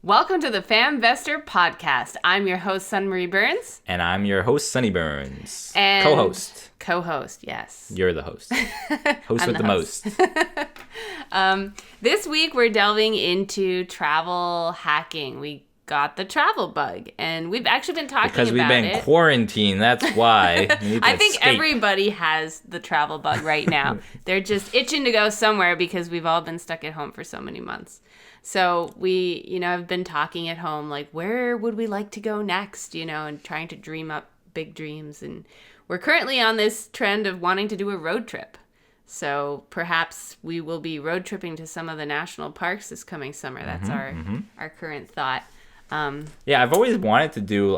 Welcome to the FamVestor podcast. I'm your host, Sunmarie Burns. And I'm your host, Sunny Burns. And co-host. Co-host, yes. You're the host. Host with the most. This week, we're delving into travel hacking. We got the travel bug, and we've actually been talking about it. Because we've been quarantined, that's why. I think everybody has the travel bug right now. They're just itching to go somewhere because we've all been stuck at home for so many months. So we, have been talking at home, like, where would we like to go next, and trying to dream up big dreams. And we're currently on this trend of wanting to do a road trip. So perhaps we will be road tripping to some of the national parks this coming summer. That's our current thought. Yeah, I've always wanted to do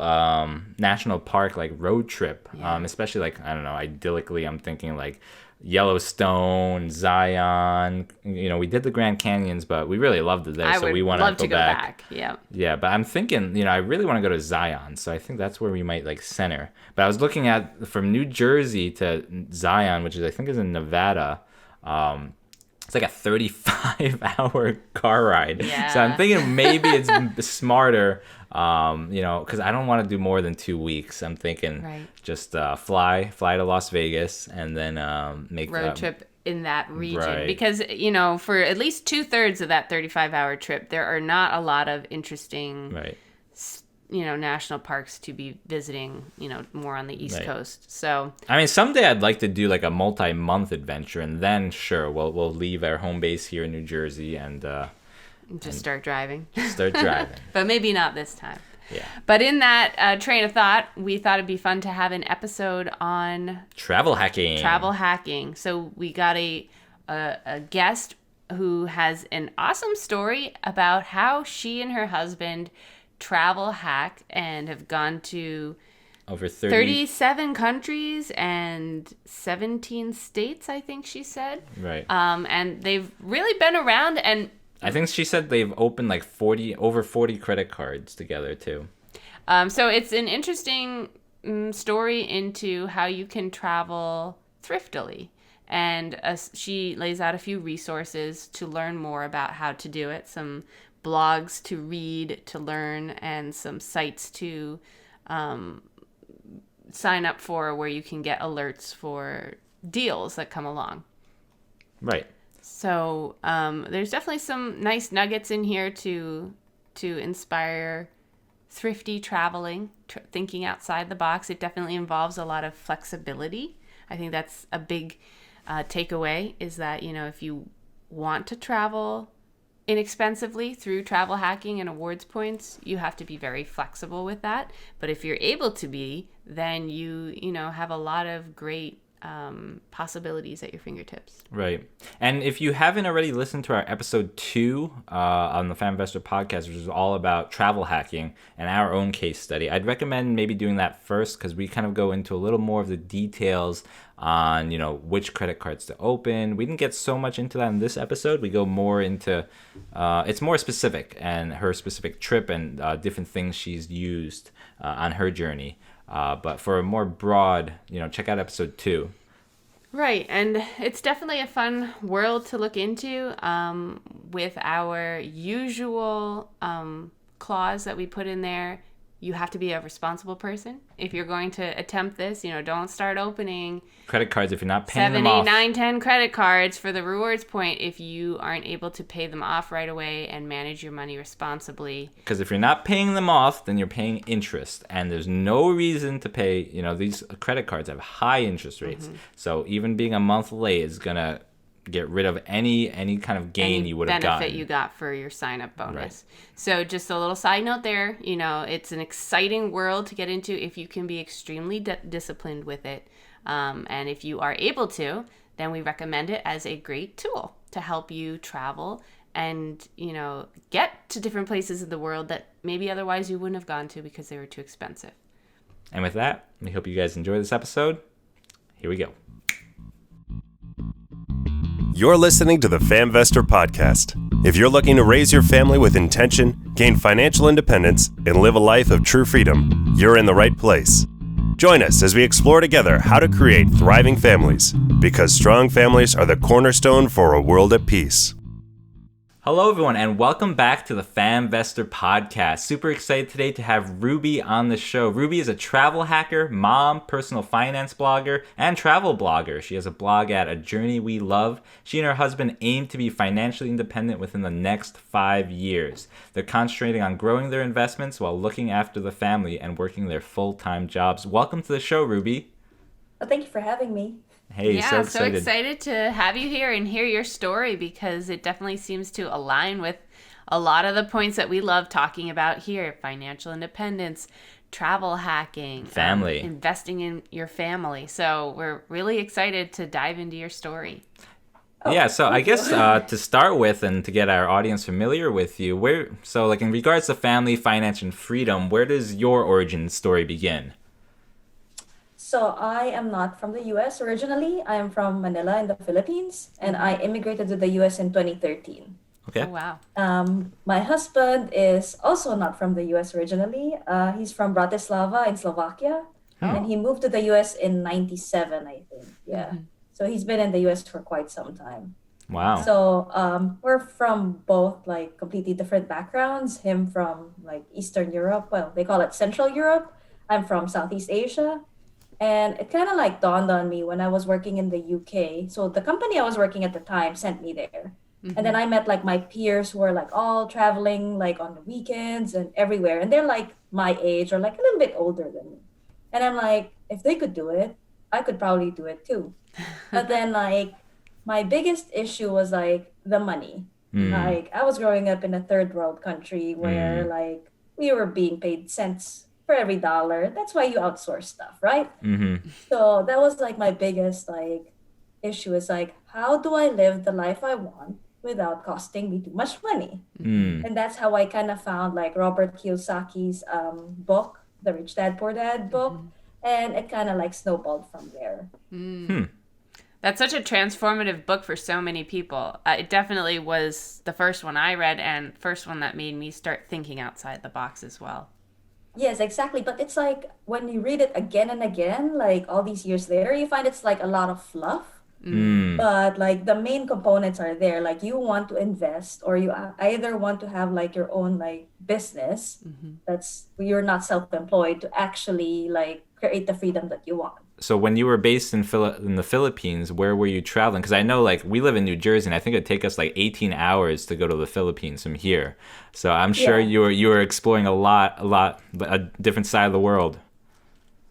national park, like, road trip, especially, like, I don't know, idyllically, I'm thinking, like, Yellowstone, Zion. We did the Grand Canyons, but we really loved it there, so we want to go back. Yeah, but I'm thinking, I really want to go to Zion, so I think that's where we might, like, center. But I was looking at, from New Jersey to Zion, which I think is in Nevada, it's like a 35-hour car ride. Yeah. So I'm thinking maybe it's smarter, because I don't want to do more than 2 weeks. I'm thinking just fly to Las Vegas and then make road trip in that region. Right. Because, for at least 2/3 of that 35-hour trip, there are not a lot of interesting national parks to be visiting, more on the East Coast. So, I mean, someday I'd like to do like a multi-month adventure, and then sure, we'll leave our home base here in New Jersey and start driving. But maybe not this time. Yeah. But in that train of thought, we thought it'd be fun to have an episode on travel hacking. So we got a guest who has an awesome story about how she and her husband travel hack and have gone to over 37 countries and 17 states, I think she said. Right. And they've really been around, and I think she said they've opened like over 40 credit cards together too. So it's an interesting story into how you can travel thriftily. And she lays out a few resources to learn more about how to do it, some blogs to read, to learn, and some sites to sign up for where you can get alerts for deals that come along. Right. So there's definitely some nice nuggets in here to inspire thrifty traveling, thinking outside the box. It definitely involves a lot of flexibility. I think that's a big takeaway, is that, if you want to travel inexpensively through travel hacking and awards points, you have to be very flexible with that. But if you're able to be, then you have a lot of great possibilities at your fingertips. Right. And if you haven't already listened to our episode 2 on the FamVestor podcast, which is all about travel hacking and our own case study, I'd recommend maybe doing that first, because we kind of go into a little more of the details on, which credit cards to open. We didn't get so much into that in this episode. We go more into, it's more specific, and her specific trip and different things she's used on her journey. But for a more broad, check out episode 2. Right. And it's definitely a fun world to look into, with our usual clause that we put in there. You have to be a responsible person. If you're going to attempt this, don't start opening credit cards if you're not paying 7, them 8, off. 9, 10 credit cards for the rewards point if you aren't able to pay them off right away and manage your money responsibly. Because if you're not paying them off, then you're paying interest, and there's no reason to pay. These credit cards have high interest rates, so even being a month late is gonna get rid of any kind of gain you would have gotten. Benefit you got for your sign-up bonus. Right. So just a little side note there, it's an exciting world to get into if you can be extremely disciplined with it. And if you are able to, then we recommend it as a great tool to help you travel and, get to different places in the world that maybe otherwise you wouldn't have gone to because they were too expensive. And with that, we hope you guys enjoy this episode. Here we go. You're listening to the FamVestor podcast. If you're looking to raise your family with intention, gain financial independence, and live a life of true freedom, you're in the right place. Join us as we explore together how to create thriving families, because strong families are the cornerstone for a world at peace. Hello, everyone, and welcome back to the FamVestor podcast. Super excited today to have Ruby on the show. Ruby is a travel hacker, mom, personal finance blogger, and travel blogger. She has a blog at A Journey We Love. She and her husband aim to be financially independent within the next 5 years. They're concentrating on growing their investments while looking after the family and working their full-time jobs. Welcome to the show, Ruby. Well, thank you for having me. Hey, Yeah, so excited to have you here and hear your story because it definitely seems to align with a lot of the points that we love talking about here. Financial independence, travel hacking, family, investing in your family. So we're really excited to dive into your story. Yeah, so I guess to start with and to get our audience familiar with you, in regards to family, finance, and freedom, where does your origin story begin? So I am not from the US originally. I am from Manila in the Philippines, and I immigrated to the US in 2013. Okay. Oh, wow. My husband is also not from the US originally. He's from Bratislava in Slovakia, and he moved to the US in 97, I think. Yeah. So he's been in the US for quite some time. Wow. So we're from both like completely different backgrounds. Him from like Eastern Europe. Well, they call it Central Europe. I'm from Southeast Asia. And it kind of like dawned on me when I was working in the UK. So the company I was working at the time sent me there. And then I met like my peers who are like all traveling like on the weekends and everywhere. And they're like my age or like a little bit older than me. And I'm like, if they could do it, I could probably do it too. But then like my biggest issue was like the money. Like I was growing up in a third world country where like we were being paid cents for every dollar. That's why you outsource stuff, right? So that was like my biggest like issue is like, how do I live the life I want without costing me too much money? And that's how I kind of found like Robert Kiyosaki's book, The Rich Dad Poor Dad book, and it kind of like snowballed from there. That's such a transformative book for so many people. It definitely was the first one I read and first one that made me start thinking outside the box as well. Yes, exactly. But it's like when you read it again and again, like all these years later, you find it's like a lot of fluff. But like the main components are there. Like you want to invest or you either want to have like your own like business that's you're not self-employed to actually like create the freedom that you want. So when you were based in the Philippines, where were you traveling? Because I know like we live in New Jersey, and I think it'd take us like 18 hours to go to the Philippines from here. So I'm sure you were exploring a different side of the world.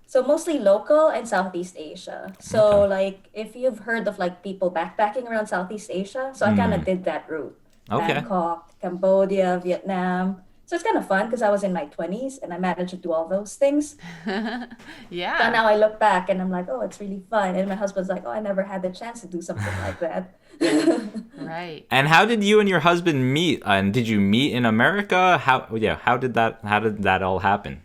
So mostly local and Southeast Asia. So like if you've heard of like people backpacking around Southeast Asia, so I kind of did that route. Okay. Bangkok, Cambodia, Vietnam. So it's kind of fun because I was in my 20s and I managed to do all those things. Yeah. So now I look back and I'm like, oh, it's really fun. And my husband's like, oh, I never had the chance to do something like that. Right. And how did you and your husband meet? And did you meet in America? How did that all happen?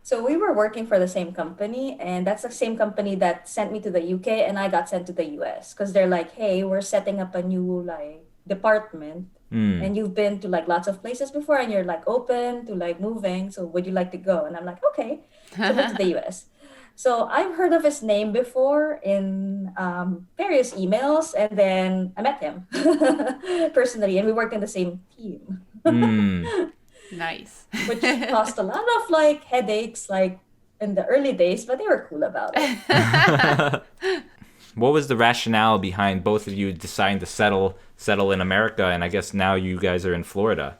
So we were working for the same company, and that's the same company that sent me to the UK, and I got sent to the US because they're like, hey, we're setting up a new like department, and you've been to like lots of places before, and you're like open to like moving. So would you like to go? And I'm like, okay. So moved to the US. So I've heard of his name before in various emails, and then I met him personally, and we worked in the same team. Nice. Which caused a lot of like headaches like in the early days, but they were cool about it. What was the rationale behind both of you deciding to settle in America, and I guess now you guys are in Florida?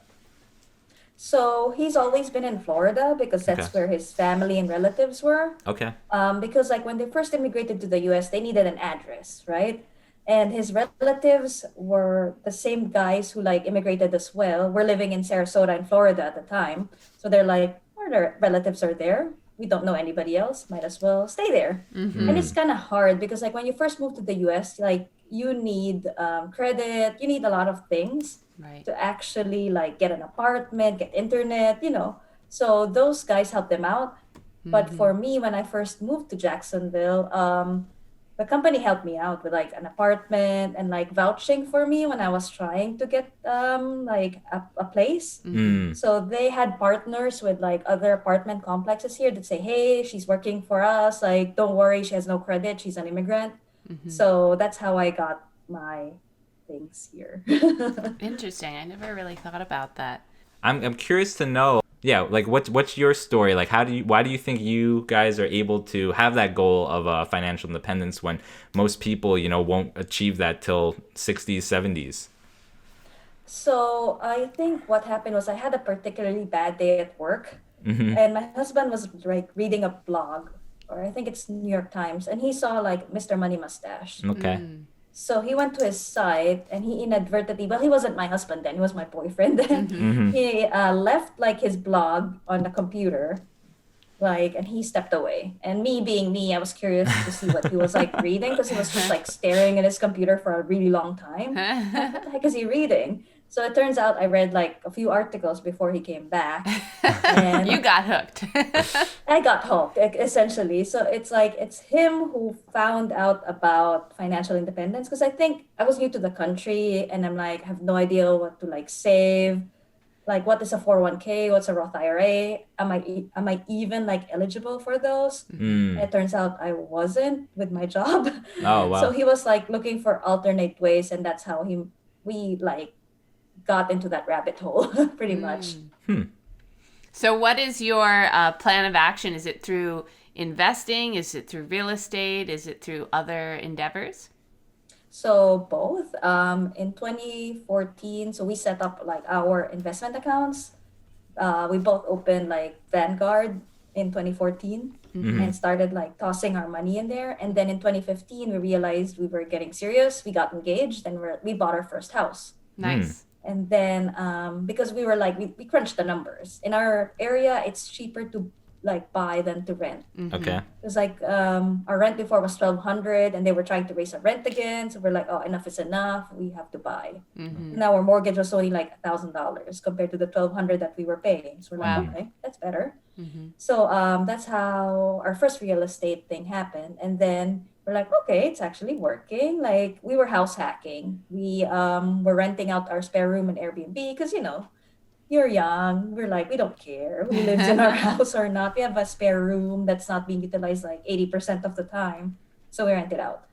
So he's always been in Florida because that's where his family and relatives were. Okay. Because like when they first immigrated to the US, they needed an address, right? And his relatives were the same guys who like immigrated as well. We're living in Sarasota in Florida at the time. So they're like, our relatives are there. We don't know anybody else. Might as well stay there. And it's kind of hard because like when you first move to the US, like you need credit, you need a lot of things to actually like get an apartment, get internet, So those guys helped them out. But for me, when I first moved to Jacksonville, the company helped me out with like an apartment and like vouching for me when I was trying to get like a place. So they had partners with like other apartment complexes here that say, hey, she's working for us. Like, don't worry, she has no credit. She's an immigrant. So that's how I got my things here. Interesting. I never really thought about that. I'm curious to know. Yeah, like what's your story? Like why do you think you guys are able to have that goal of financial independence when most people, won't achieve that till 60s, 70s? So I think what happened was I had a particularly bad day at work, and my husband was like reading a blog, or I think it's New York Times, and he saw like Mr. Money Mustache. Okay. So he went to his site and he inadvertently, well, he wasn't my husband then, he was my boyfriend then. He left like his blog on the computer, like, and he stepped away. And me being me, I was curious to see what he was like reading because he was just like staring at his computer for a really long time. What the heck is he reading? So it turns out I read like a few articles before he came back. And You got hooked. I got hooked, essentially. So it's like it's him who found out about financial independence because I think I was new to the country and I'm like have no idea what to like save, like what is a 401k, what's a Roth IRA, am I even like eligible for those? It turns out I wasn't with my job. Oh, wow. So he was like looking for alternate ways, and that's how we like got into that rabbit hole pretty much. So what is your plan of action? Is it through investing? Is it through real estate? Is it through other endeavors? So both. In 2014, so we set up like our investment accounts. We both opened like Vanguard in 2014 and started like tossing our money in there. And then in 2015, we realized we were getting serious. We got engaged and we bought our first house. Nice. And then because we were like, we crunched the numbers. In our area, it's cheaper to like buy than to rent. Okay. It was like our rent before was 1,200 and they were trying to raise our rent again. So we're like, oh, enough is enough. We have to buy. Now our mortgage was only like $1,000 compared to the 1,200 that we were paying. So we're like, okay, that's better. So that's how our first real estate thing happened. And then we're like, okay, it's actually working. Like we were house hacking. We were renting out our spare room in Airbnb because, you're young. We're like, we don't care who lives in our house or not. We have a spare room that's not being utilized like 80% of the time. So we rent it out.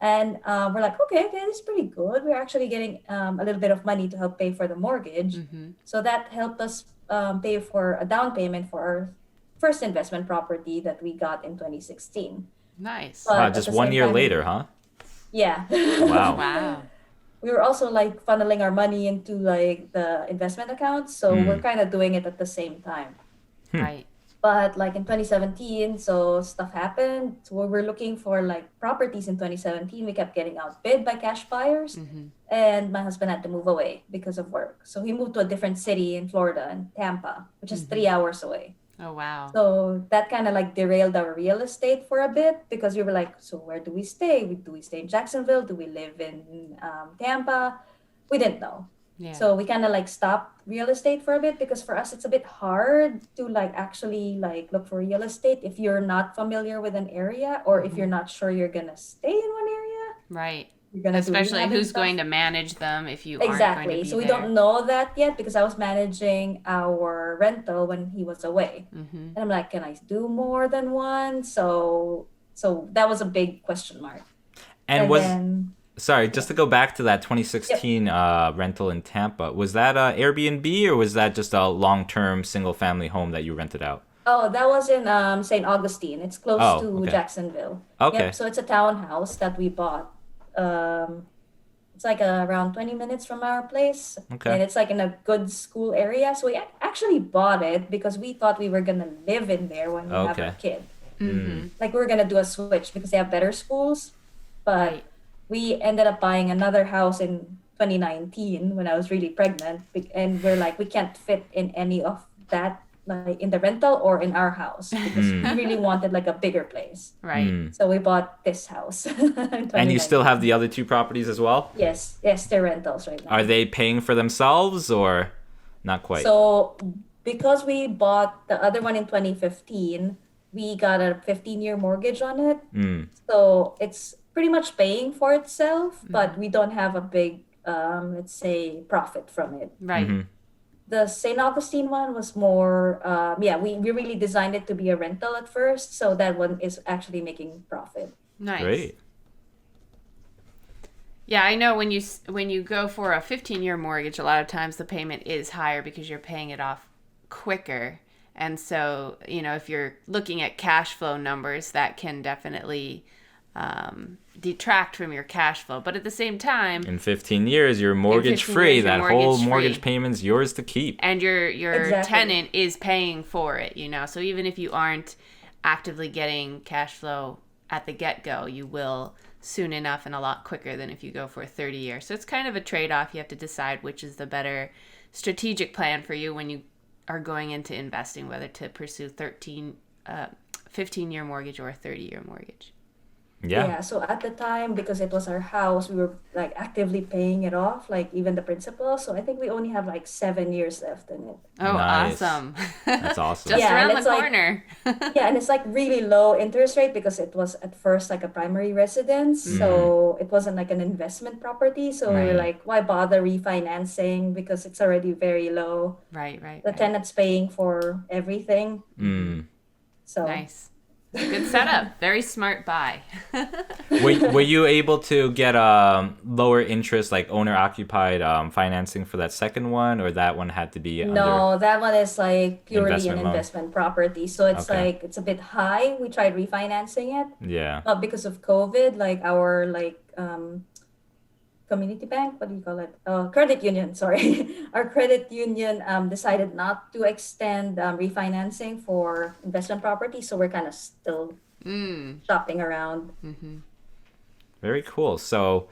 And we're like, okay, this is pretty good. We're actually getting a little bit of money to help pay for the mortgage. So that helped us pay for a down payment for our first investment property that we got in 2016. Nice. But Wow, at just the 1 same year time- later, huh? Yeah. Wow. Wow. We were also like funneling our money into like the investment accounts. So we're kind of doing it at the same time. Right. But like in 2017, so stuff happened. So we were looking for like properties in 2017. We kept getting outbid by cash buyers. And my husband had to move away because of work. So he moved to a different city in Florida, in Tampa, which is 3 hours away. Oh, wow. So that kind of like derailed our real estate for a bit because we were like, so where do we stay? Do we stay in Jacksonville? Do we live in Tampa? We didn't know. Yeah. So we kind of like stopped real estate for a bit because for us, it's a bit hard to like actually like look for real estate if you're not familiar with an area or if you're not sure you're going to stay in one area. Right. You're gonna do Especially rehab and who's stuff. going to manage them if you aren't going Exactly. to be So we there. don't know that yet because I was managing our rental when he was away. And I'm like, can I do more than one? So that was a big question mark. And then, sorry, just to go back to that 2016 rental in Tampa, was that Airbnb or was that just a long-term single-family home that you rented out? oh, that was in St. Augustine. It's close Oh, to okay. Jacksonville. Okay. Yep, so it's a townhouse that we bought. It's like around 20 minutes from our place. Okay. And it's like in a good school area. So we actually bought it because we thought we were going to live in there when we have Okay. a kid. Like we were going to do a switch because they have better schools. But Right. we ended up buying another house in 2019 when I was really pregnant. And we're like, we can't fit in any of that, like in the rental or in our house because we really wanted like a bigger place. Right. So we bought this house. in And you still 2019. have the other two properties as well? Yes, they're rentals right now. Are they paying for themselves or not quite? So because we bought the other one in 2015, we got a 15-year mortgage on it. So it's pretty much paying for itself, but we don't have a big, let's say, profit from it. Right. The St. Augustine one was more, we really designed it to be a rental at first. So that one is actually making profit. Nice. Great. Yeah, I know when you go for a 15-year mortgage, a lot of times the payment is higher because you're paying it off quicker. And so, if you're looking at cash flow numbers, that can definitely detract from your cash flow. But at the same time, In 15 years, you're mortgage 15 free. years, you're That whole mortgage-free. mortgage payment's yours to keep. And your Exactly. tenant is paying for it, So even if you aren't actively getting cash flow at the get-go, you will soon enough and a lot quicker than if you go for a 30 year. So it's kind of a trade-off. You have to decide which is the better strategic plan for you when you are going into investing, whether to pursue 15-year mortgage or a 30-year mortgage. Yeah. So at the time, because it was our house, we were like actively paying it off, like even the principal. So I think we only have like 7 years left in it. Oh, Nice. awesome. That's awesome. Just Yeah, around and the it's like- corner. Yeah, and it's like really low interest rate because it was at first like a primary residence. So it wasn't like an investment property. So we were Right. like, why bother refinancing because it's already very low. Right. The tenant's paying for everything. So Nice. Good setup. Very smart buy. Were you able to get lower interest, like owner occupied financing for that second one, or that one had to be under? no, that one is like purely Investment an loan. investment property. So it's Okay. like it's a bit high. We tried refinancing it. Yeah. But because of COVID, like our community bank, what do you call it? Credit union, sorry. Our credit union decided not to extend refinancing for investment property. So we're kind of still shopping around. Very cool. So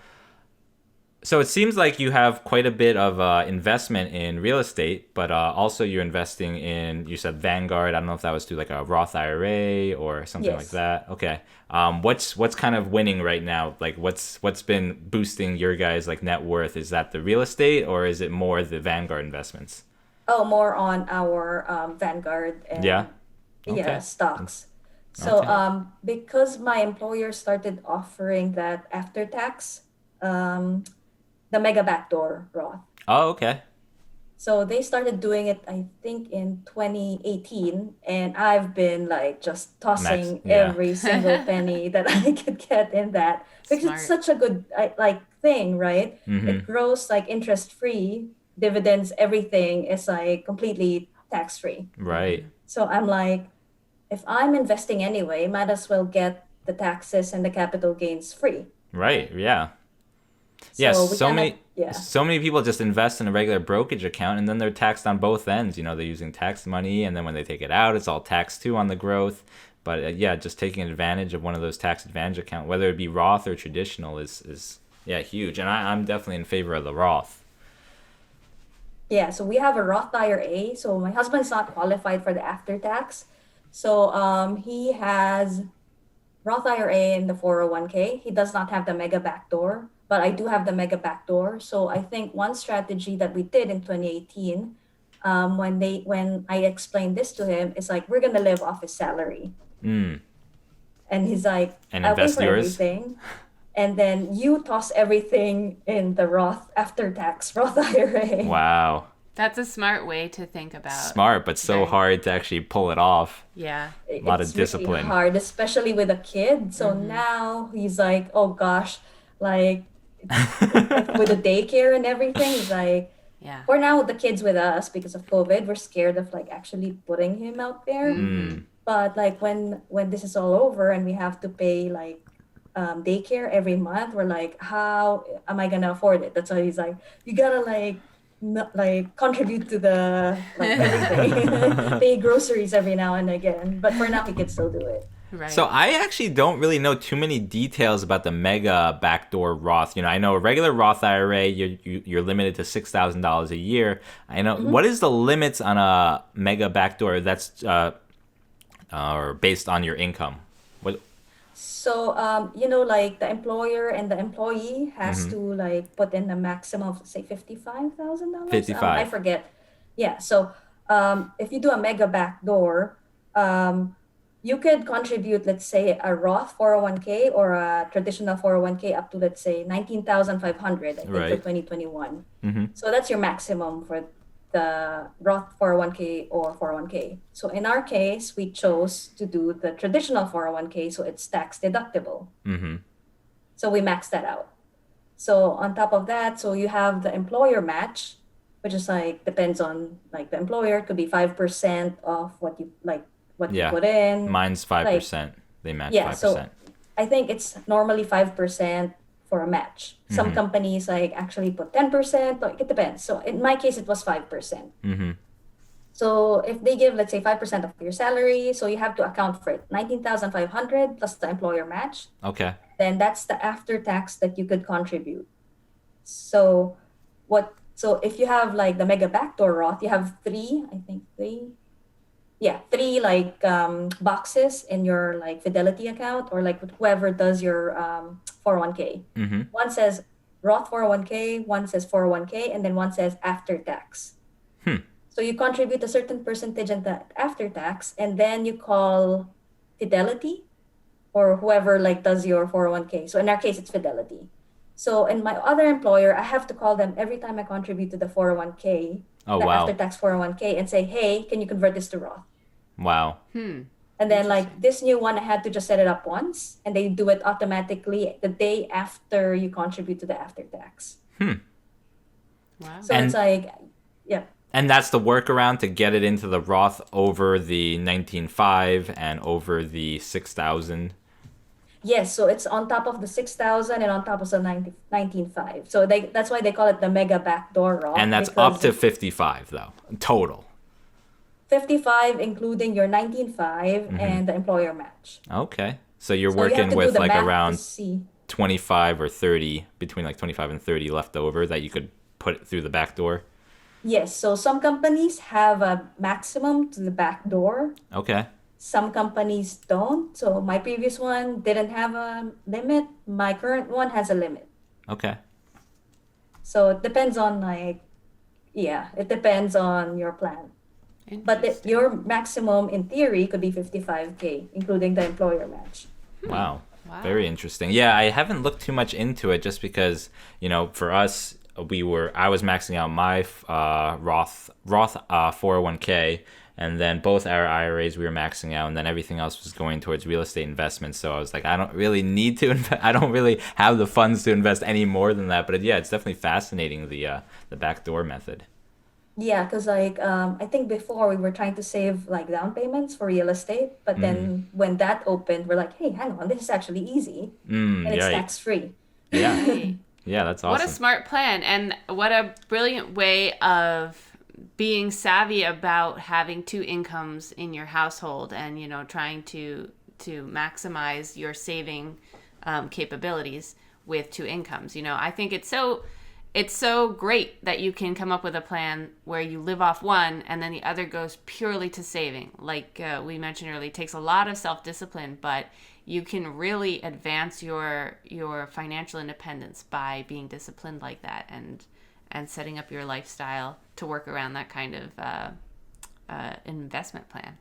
it seems like you have quite a bit of investment in real estate, but also you're investing in, you said Vanguard. I don't know if that was through like a Roth IRA or something like Yes. that. Okay. What's kind of winning right now? Like what's been boosting your guys' like net worth? Is that the real estate or is it more the Vanguard investments? Oh, more on our Vanguard and Yeah. Okay. stocks. So Okay. because my employer started offering that after tax, the mega backdoor Roth. Oh, okay. So they started doing it, I think, in 2018, and I've been like just tossing yeah. every single penny that I could get in that because Smart. it's such a good like thing, right? It grows like interest free, dividends, everything is like completely tax free. Right. So I'm like, if I'm investing anyway, might as well get the taxes and the capital gains free. Right. Yeah. Yes, we so kinda- many yeah. so many people just invest in a regular brokerage account and then they're taxed on both ends. They're using tax money and then when they take it out, it's all taxed too on the growth. But yeah, just taking advantage of one of those tax advantage account, whether it be Roth or traditional, is huge. And I'm definitely in favor of the Roth. Yeah, so we have a Roth IRA. So my husband's not qualified for the after tax. So he has Roth IRA in the 401k. He does not have the mega backdoor, but I do have the mega backdoor. So I think one strategy that we did in 2018, when I explained this to him, is like we're gonna live off his salary. And he's like, And I'll pay invest for yours? everything. And then you toss everything in the Roth after tax Roth IRA. Wow. That's a smart way to think about. Smart, but so Right. hard to actually pull it off. Yeah. A lot of It's really discipline. hard, especially with a kid. So now he's like, oh gosh, like with the daycare and everything, he's like, Yeah. for now the kid's with us because of COVID. We're scared of like actually putting him out there. But like when this is all over and we have to pay like daycare every month, we're like, how am I gonna afford it? That's why he's like, you gotta like contribute to the like everything, pay groceries every now and again. But for now, he can still do it. Right. So I actually don't really know too many details about the mega backdoor Roth. I know a regular Roth IRA, you're limited to $6,000 a year. I know what is the limits on a mega backdoor that's or based on your income. What? So like the employer and the employee has to like put in a maximum of say $55,000. 55. I forget. Yeah. So if you do a mega backdoor, you could contribute, let's say, a Roth 401k or a traditional 401k up to, let's say, 19,500, I think, Right. for 2021. So that's your maximum for the Roth 401k or 401k. So in our case, we chose to do the traditional 401k, so it's tax deductible. So we maxed that out. So on top of that, so you have the employer match, which is like depends on like the employer. It could be 5% of what you like what you Yeah. put in. Mine's Like 5%. They match yeah, so 5%. I think it's normally 5% for a match. Some Mm-hmm. companies like actually put 10%, like it depends. So in my case it was 5%. Mm-hmm. So if they give, let's say, 5% of your salary, so you have to account for it, 19,500 plus the employer match, Okay. then that's the after tax that you could contribute. So so if you have like the mega backdoor Roth, you have three like boxes in your like Fidelity account or like whoever does your 401k. Mm-hmm. One says Roth 401k, one says 401k, and then one says after tax. Hmm. So you contribute a certain percentage in that after tax, and then you call Fidelity or whoever like does your 401k. So in our case, it's Fidelity. So in my other employer, I have to call them every time I contribute to the 401k, Oh, the after wow. tax 401k, and say, hey, can you convert this to Roth? Wow. And then like this new one, I had to just set it up once, and they do it automatically the day after you contribute to the after tax. Wow. So And- it's like, yeah. And that's the workaround to get it into the Roth over the 19.5 and over the 6,000. Yes, so it's on top of the 6,000 and on top of the 19.5. So that's why they call it the mega backdoor Roth. And that's because up to 55 though, total. 55 including your 19.5 and the employer match. Okay. So you're So you have working to do with the like math to around see. 25 or 30, between like 25 and 30 left over that you could put through the back door. Yes, so some companies have a maximum to the back door. Okay. Some companies don't. So my previous one didn't have a limit. My current one has a limit. Okay. So it depends on it depends on your plan. But Interesting. your maximum in theory could be 55K, including the employer match. Wow. Wow. Very interesting. Yeah, I haven't looked too much into it just because, for us, I was maxing out my Roth 401k, and then both our IRAs we were maxing out, and then everything else was going towards real estate investments. So I was like, I don't really need to I don't really have the funds to invest any more than that. But yeah, it's definitely fascinating, the backdoor method. Yeah, because I think before we were trying to save like down payments for real estate, but then when that opened, we're like, hey, hang on, this is actually easy and it's Right. tax free. Yeah. Right. Yeah, that's What a awesome. smart plan, and what a brilliant way of being savvy about having two incomes in your household, and trying to maximize your saving capabilities with two incomes. I think it's so great that you can come up with a plan where you live off one and then the other goes purely to saving. Like we mentioned earlier, it takes a lot of self-discipline, but you can really advance your financial independence by being disciplined like that and setting up your lifestyle to work around that kind of investment plan.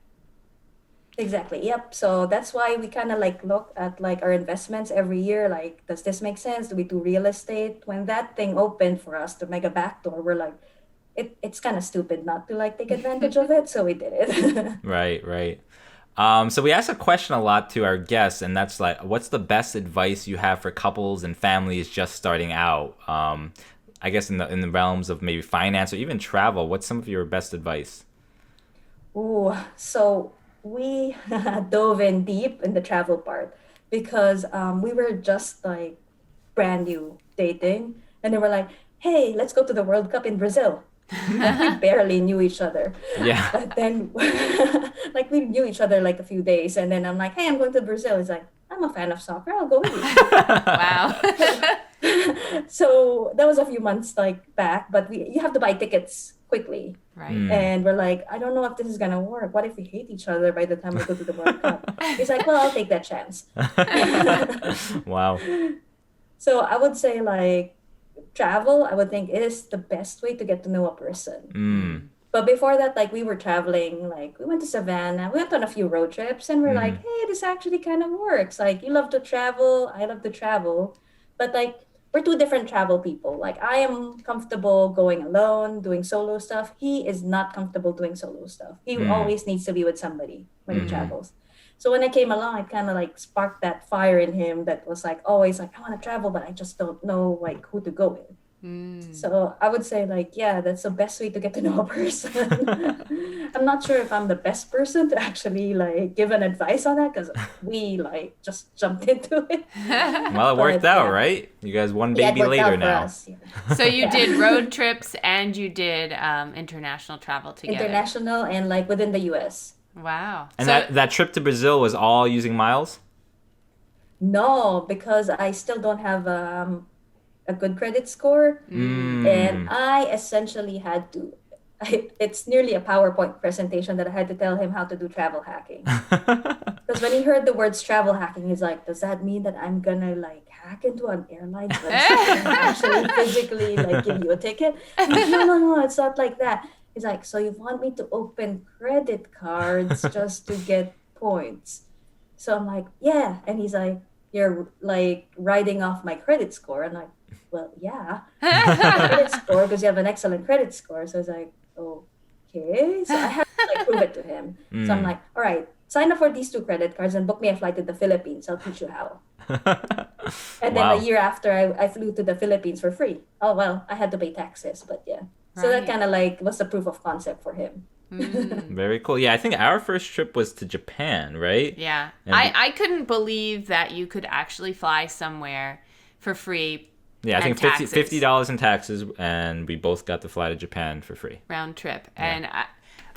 Exactly. Yep. So that's why we kind of like look at like our investments every year. Like, does this make sense? Do we do real estate? When that thing opened for us to make a backdoor, we're like, it's kind of stupid not to like take advantage of it. So we did it. Right. So we ask a question a lot to our guests, and that's like, what's the best advice you have for couples and families just starting out? I guess in the realms of maybe finance or even travel, what's some of your best advice? Ooh, so we dove in deep in the travel part because we were just like brand new dating, and they were like, "Hey, let's go to the World Cup in Brazil." Like we barely knew each other, Yeah. but then like we knew each other like a few days, and then I'm like, "Hey, I'm going to Brazil." He's like, "I'm a fan of soccer. I'll go with you." Wow. So that was a few months like back, but you have to buy tickets quickly. Right. And we're like, I don't know if this is gonna work. What if we hate each other by the time we go to the World Cup? He's like, well, I'll take that chance. Wow. So I would say like travel, I would think is the best way to get to know a person. But before that, like we were traveling, like we went to Savannah, we went on a few road trips, and we're like, hey, this actually kind of works. Like you love to travel, I love to travel, but like we're two different travel people. Like I am comfortable going alone, doing solo stuff. He is not comfortable doing solo stuff. He always needs to be with somebody when he travels. So when I came along, it kind of like sparked that fire in him that was like always like, I want to travel, but I just don't know like who to go with. So I would say like, yeah, that's the best way to get to know a person. I'm not sure if I'm the best person to actually like give an advice on that because we like just jumped into it. Well, it worked But, out, yeah. right? You guys one Yeah, it baby worked later out for now. us. Yeah. So you did road trips and you did international travel together. International and like within the US. Wow. And So- that trip to Brazil was all using miles? No, because I still don't have a good credit score. And I essentially had to, it's nearly a PowerPoint presentation that I had to tell him how to do travel hacking. Because when he heard the words travel hacking, he's like, does that mean that I'm gonna like hack into an airline's website and actually physically like give you a ticket? I'm like, no, it's not like that. He's like, so you want me to open credit cards just to get points? So I'm like, yeah. And he's like, you're like writing off my credit score. I'm like, well, yeah, credit score because you have an excellent credit score. So I was like, okay. So I have to like prove it to him. So I'm like, all right, sign up for these 2 credit cards and book me a flight to the Philippines. I'll teach you how. And then Wow. a year after, I flew to the Philippines for free. Oh, well, I had to pay taxes, but yeah. So that Right. kind of like was the proof of concept for him. Very cool. Yeah, I think our first trip was to Japan, right? Yeah. And I couldn't believe that you could actually fly somewhere for free Yeah, I and think taxes. $50 in taxes, and we both got to fly to Japan for free. round trip. And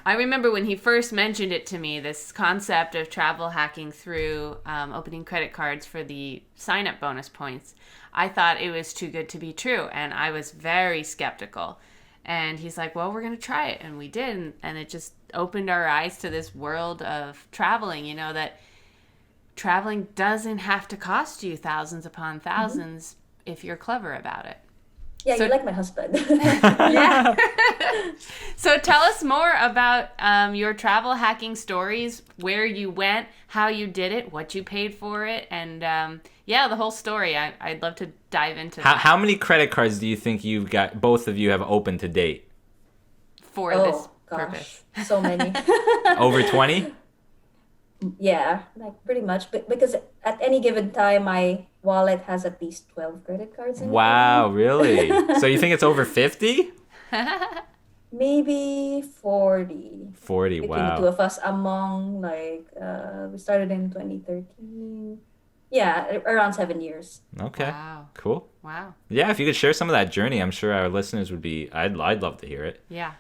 I remember when he first mentioned it to me, this concept of travel hacking through opening credit cards for the sign-up bonus points. I thought it was too good to be true, and I was very skeptical. And he's like, well, we're going to try it. And we did. And it just opened our eyes to this world of traveling, you know, that traveling doesn't have to cost you thousands upon thousands if you're clever about it. Yeah, So- you're like my husband. Yeah. So tell us more about your travel hacking stories, where you went, how you did it, what you paid for it, and the whole story. I'd love to dive into that How many credit cards do you think you've got, both of you have opened to date? for this Oh, gosh, purpose. so many. Over 20? Yeah, like pretty much. Because at any given time, my wallet has at least 12 credit cards in it. Wow, really? So you think it's over 50? Maybe 40. 40, Between the 2 wow. of us among like, we started in 2013. Yeah, around 7 years. Okay, Wow. cool. Wow. Yeah, if you could share some of that journey, I'm sure our listeners would be, I'd love to hear it. Yeah.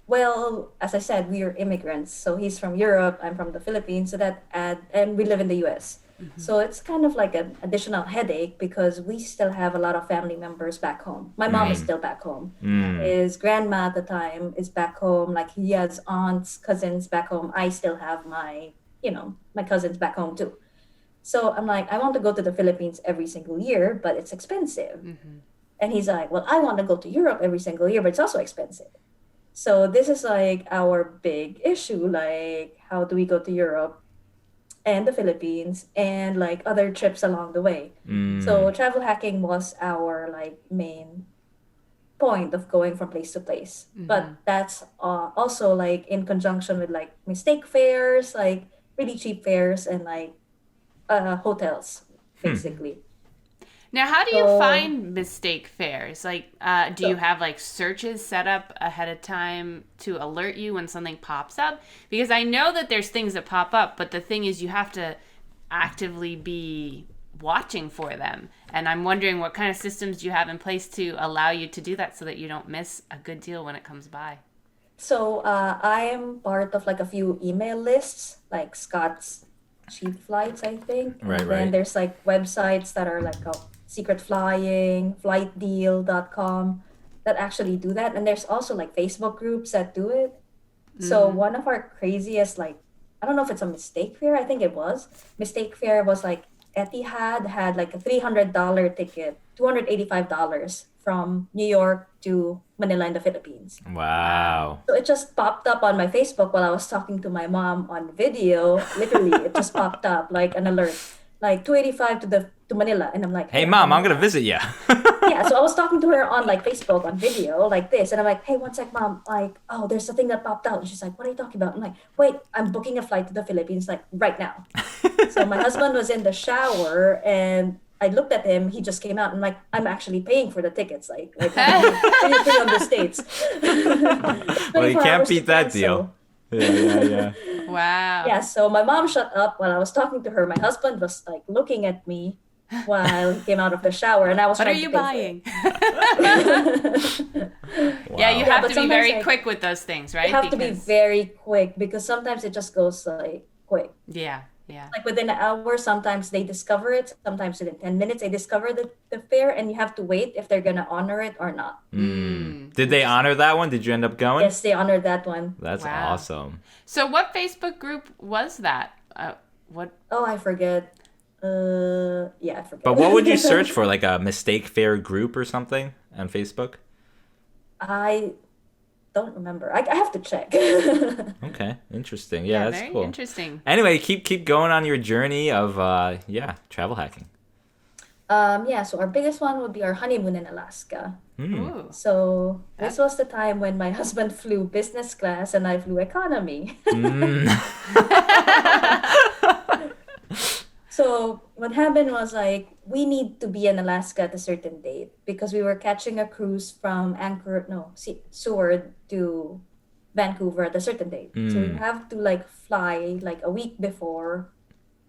Well, as I said, we are immigrants. So he's from Europe, I'm from the Philippines. So and we live in the US. So it's kind of like an additional headache because we still have a lot of family members back home. My mom is still back home. His grandma at the time is back home. Like he has aunts, cousins back home. I still have my cousins back home too. So I'm like, I want to go to the Philippines every single year, but it's expensive. And he's like, well, I want to go to Europe every single year, but it's also expensive. So this is like our big issue. Like, how do we go to Europe and the Philippines and like other trips along the way? So travel hacking was our like main point of going from place to place. But that's also like in conjunction with like mistake fares, like really cheap fares and like hotels, basically. Now, how do you So- find mistake fares? Like, do you have like searches set up ahead of time to alert you when something pops up? Because I know that there's things that pop up, but the thing is you have to actively be watching for them. And I'm wondering what kind of systems you have in place to allow you to do that so that you don't miss a good deal when it comes by. So I am part of like a few email lists, like Scott's Cheap Flights, I think. Right, and right. then there's like websites that are like Secret Flying, flightdeal.com that actually do that. And there's also like Facebook groups that do it. So one of our craziest, like, I don't know if it's a mistake fare. I think it was. Mistake fare was like Etihad had like a $300 ticket, $285 from New York to Manila in the Philippines. Wow. So it just popped up on my Facebook while I was talking to my mom on video. Literally, it just popped up like an alert, like 285 to Manila, and I'm like, Hey, Mom, I'm going to visit you. yeah, yeah, so I was talking to her on like Facebook on video like this, and I'm like, hey, one sec, mom, like, oh, there's a thing that popped out. And she's like, what are you talking about? I'm like, wait, I'm booking a flight to the Philippines like right now. So my husband was in the shower, and I looked at him. He just came out, and like, I'm actually paying for the tickets, like 300 states. Well, you 24 can't hours to beat that cancel. deal. Yeah. Wow. Yeah, so my mom shut up while I was talking to her. My husband was like looking at me while he came out of the shower, and I was What are trying you to pay buying? Wow. Yeah, you Yeah, have but to be sometimes, very like, quick with those things, right? You have to be very quick because sometimes it just goes like quick. Yeah. Like within an hour, sometimes they discover it. Sometimes within 10 minutes, they discover the fare, and you have to wait if they're going to honor it or not. Did they honor that one? Did you end up going? Yes, they honored that one. That's Wow. awesome. So what Facebook group was that? What? Oh, I forget. Yeah, I forget. But what would you search for? Like a mistake fair group or something on Facebook? I don't remember. I have to check. Okay, interesting. Yeah, that's very cool. interesting. Anyway, keep going on your journey of travel hacking. Yeah, so our biggest one would be our honeymoon in Alaska. Ooh. So this was the time when my husband flew business class and I flew economy. So what happened was like we need to be in Alaska at a certain date because we were catching a cruise from Seward to Vancouver at a certain date. So you have to like fly like a week before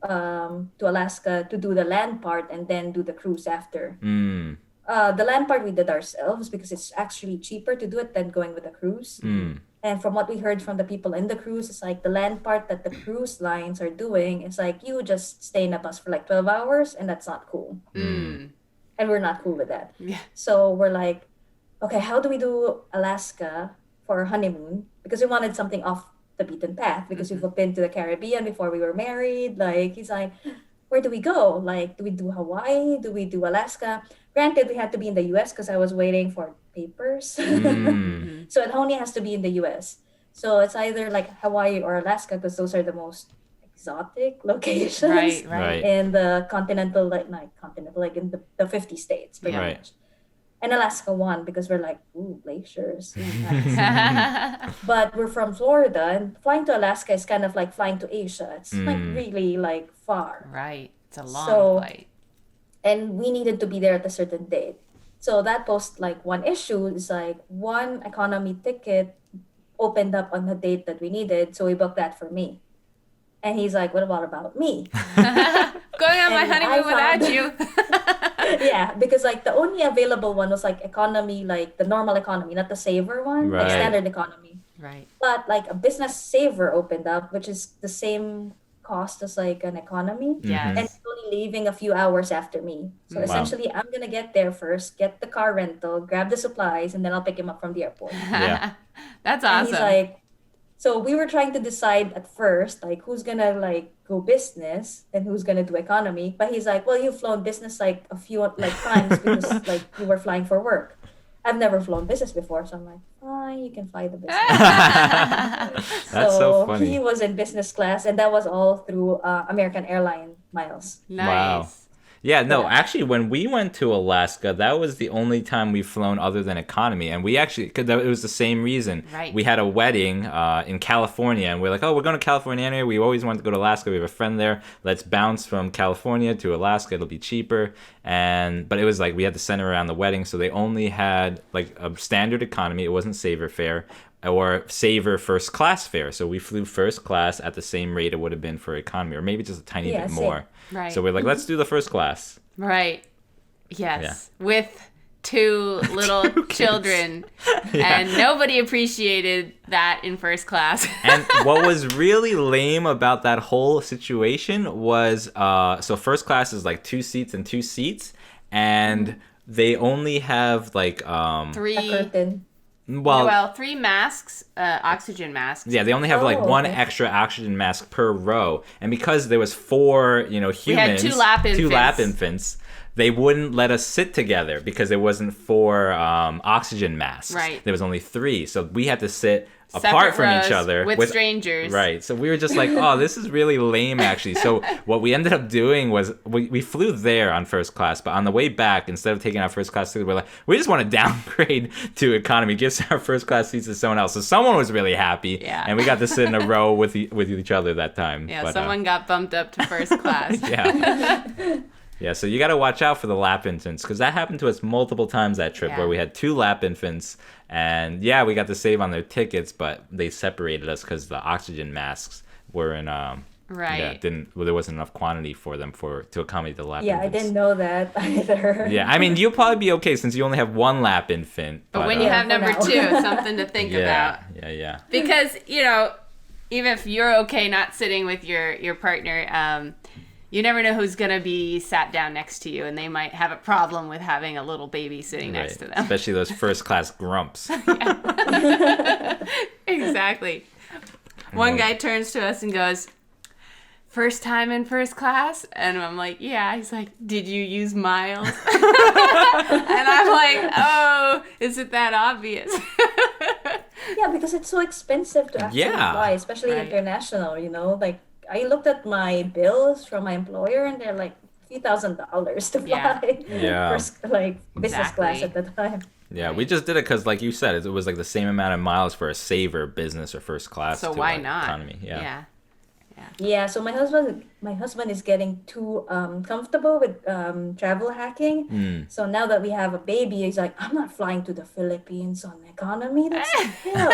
to Alaska to do the land part and then do the cruise after. The land part we did ourselves because it's actually cheaper to do it than going with a cruise. And from what we heard from the people in the cruise, it's like the land part that the cruise lines are doing is like you just stay in a bus for like 12 hours and that's not cool. And we're not cool with that. Yeah. So we're like, okay, how do we do Alaska for our honeymoon? Because we wanted something off the beaten path because we've been to the Caribbean before we were married. Like, he's like, where do we go? Like, do we do Hawaii? Do we do Alaska? Granted, we had to be in the US because I was waiting for papers. So it only has to be in the US. So it's either like Hawaii or Alaska because those are the most exotic locations Right. in the continental, like in the 50 states, pretty Right. much. And Alaska won because we're like, ooh, glaciers. Ooh, nice. But we're from Florida, and flying to Alaska is kind of like flying to Asia. It's like really like far. Right. It's a long flight. And we needed to be there at a certain date. So that posed like one issue is like one economy ticket opened up on the date that we needed. So we booked that for me. And he's like, what about me? Going on my And honeymoon I without found- you. Yeah, because like the only available one was like economy, like the normal economy, not the saver one, like Right. standard economy. Right. But like a business saver opened up, which is the same cost as like an economy. Yes. And it's only leaving a few hours after me. So Wow. essentially, I'm going to get there first, get the car rental, grab the supplies, and then I'll pick him up from the airport. Yeah. That's And awesome. he's like, so we were trying to decide at first, like, who's going to like go business and who's going to do economy. But he's like, well, you've flown business like a few like times because like you were flying for work. I've never flown business before. So I'm like, fine, you can fly the business. That's so funny. He was in business class, and that was all through American Airline miles. Nice. Wow. Yeah, no, Yeah. actually, when we went to Alaska, that was the only time we've flown other than economy. And we actually, because it was the same reason. Right. We had a wedding in California, and we're like, oh, we're going to California anyway. We always wanted to go to Alaska. We have a friend there. Let's bounce from California to Alaska. It'll be cheaper. But it was like we had to center around the wedding, so they only had like a standard economy. It wasn't saver fare or saver first class fare. So we flew first class at the same rate it would have been for economy, or maybe just a tiny Yeah, bit same. more. Right. So we're like, let's do the first class. Right. Yes. With two little children. And nobody appreciated that in first class. And what was really lame about that whole situation was, so first class is like 2 seats and 2 seats, and they only have like A Three. curtain. well, 3 masks, oxygen masks. yeah, they only have like one okay. extra oxygen mask per row, and because there was 4 We had humans, 2 lap infants. two lap infants, they wouldn't let us sit together because it wasn't for oxygen masks. Right. There was only 3, so we had to sit Separate apart from each rows other with strangers. Right. So we were just like, oh, this is really lame, actually. So what we ended up doing was we flew there on first class, but on the way back, instead of taking our first class ticket, we're like, we just want to downgrade to economy, give our first class seats to someone else. So someone was really happy, and we got to sit in a row with each other that time. Yeah, but, someone got bumped up to first class. Yeah. Yeah, so you got to watch out for the lap infants, because that happened to us multiple times that trip, where we had 2 lap infants, and yeah, we got to save on their tickets, but they separated us because the oxygen masks were in right. Yeah, there wasn't enough quantity for them to accommodate the lap infants. I didn't know that either. Yeah, I mean, you'll probably be okay since you only have 1 lap infant. But when you have number 2, it's something to think about. Yeah. Because, even if you're okay not sitting with your partner, you never know who's going to be sat down next to you, and they might have a problem with having a little baby sitting next to them. Especially those first-class grumps. Exactly. One guy turns to us and goes, "First time in first class?" And I'm like, "Yeah." He's like, "Did you use miles?" And I'm like, "Oh, is it that obvious?" Yeah, because it's so expensive to actually fly, especially international, Like, I looked at my bills from my employer, and they're like $3,000 to fly. Yeah. First, business class at the time. Yeah, we just did it because, like you said, it was like the same amount of miles for a saver business or first class. So to, why not? Economy. Yeah. Yeah, so my husband is getting too comfortable with travel hacking. So now that we have a baby, he's like, I'm not flying to the Philippines on economy. That's hell.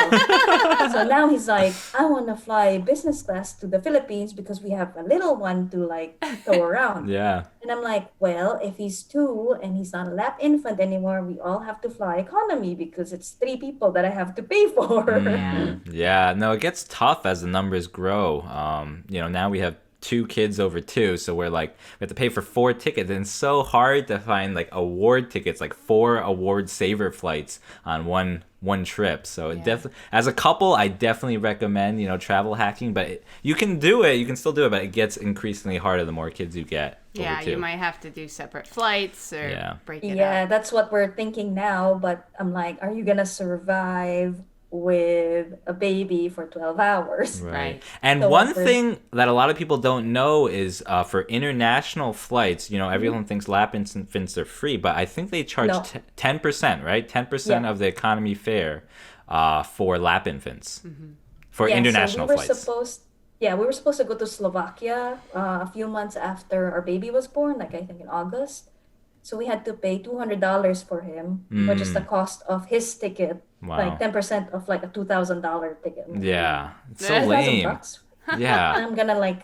So now he's like, I want to fly business class to the Philippines because we have a little one to tow around. Yeah. And I'm like, well, if he's 2 and he's not a lap infant anymore, we all have to fly economy because it's 3 people that I have to pay for. Yeah, no, it gets tough as the numbers grow. Now we have 2 kids over 2, so we have to pay for 4 tickets, and it's so hard to find award tickets, 4 award saver flights on one trip. So definitely, as a couple, I definitely recommend travel hacking, but you can do it, you can still do it, but it gets increasingly harder the more kids you get. Yeah, you might have to do separate flights or break it up. Yeah, that's what we're thinking now, but I'm like, are you gonna survive with a baby for 12 hours? Right. And one thing that a lot of people don't know is for international flights, everyone thinks lap infants are free, but I think they charge 10%, right? 10% of the economy fare for lap infants for international flights. We were supposed to go to Slovakia a few months after our baby was born, I think in August. So we had to pay $200 for him, which is the cost of his ticket. Wow. 10% of a $2,000 ticket. Yeah, it's so lame. $1,000. Yeah. I'm gonna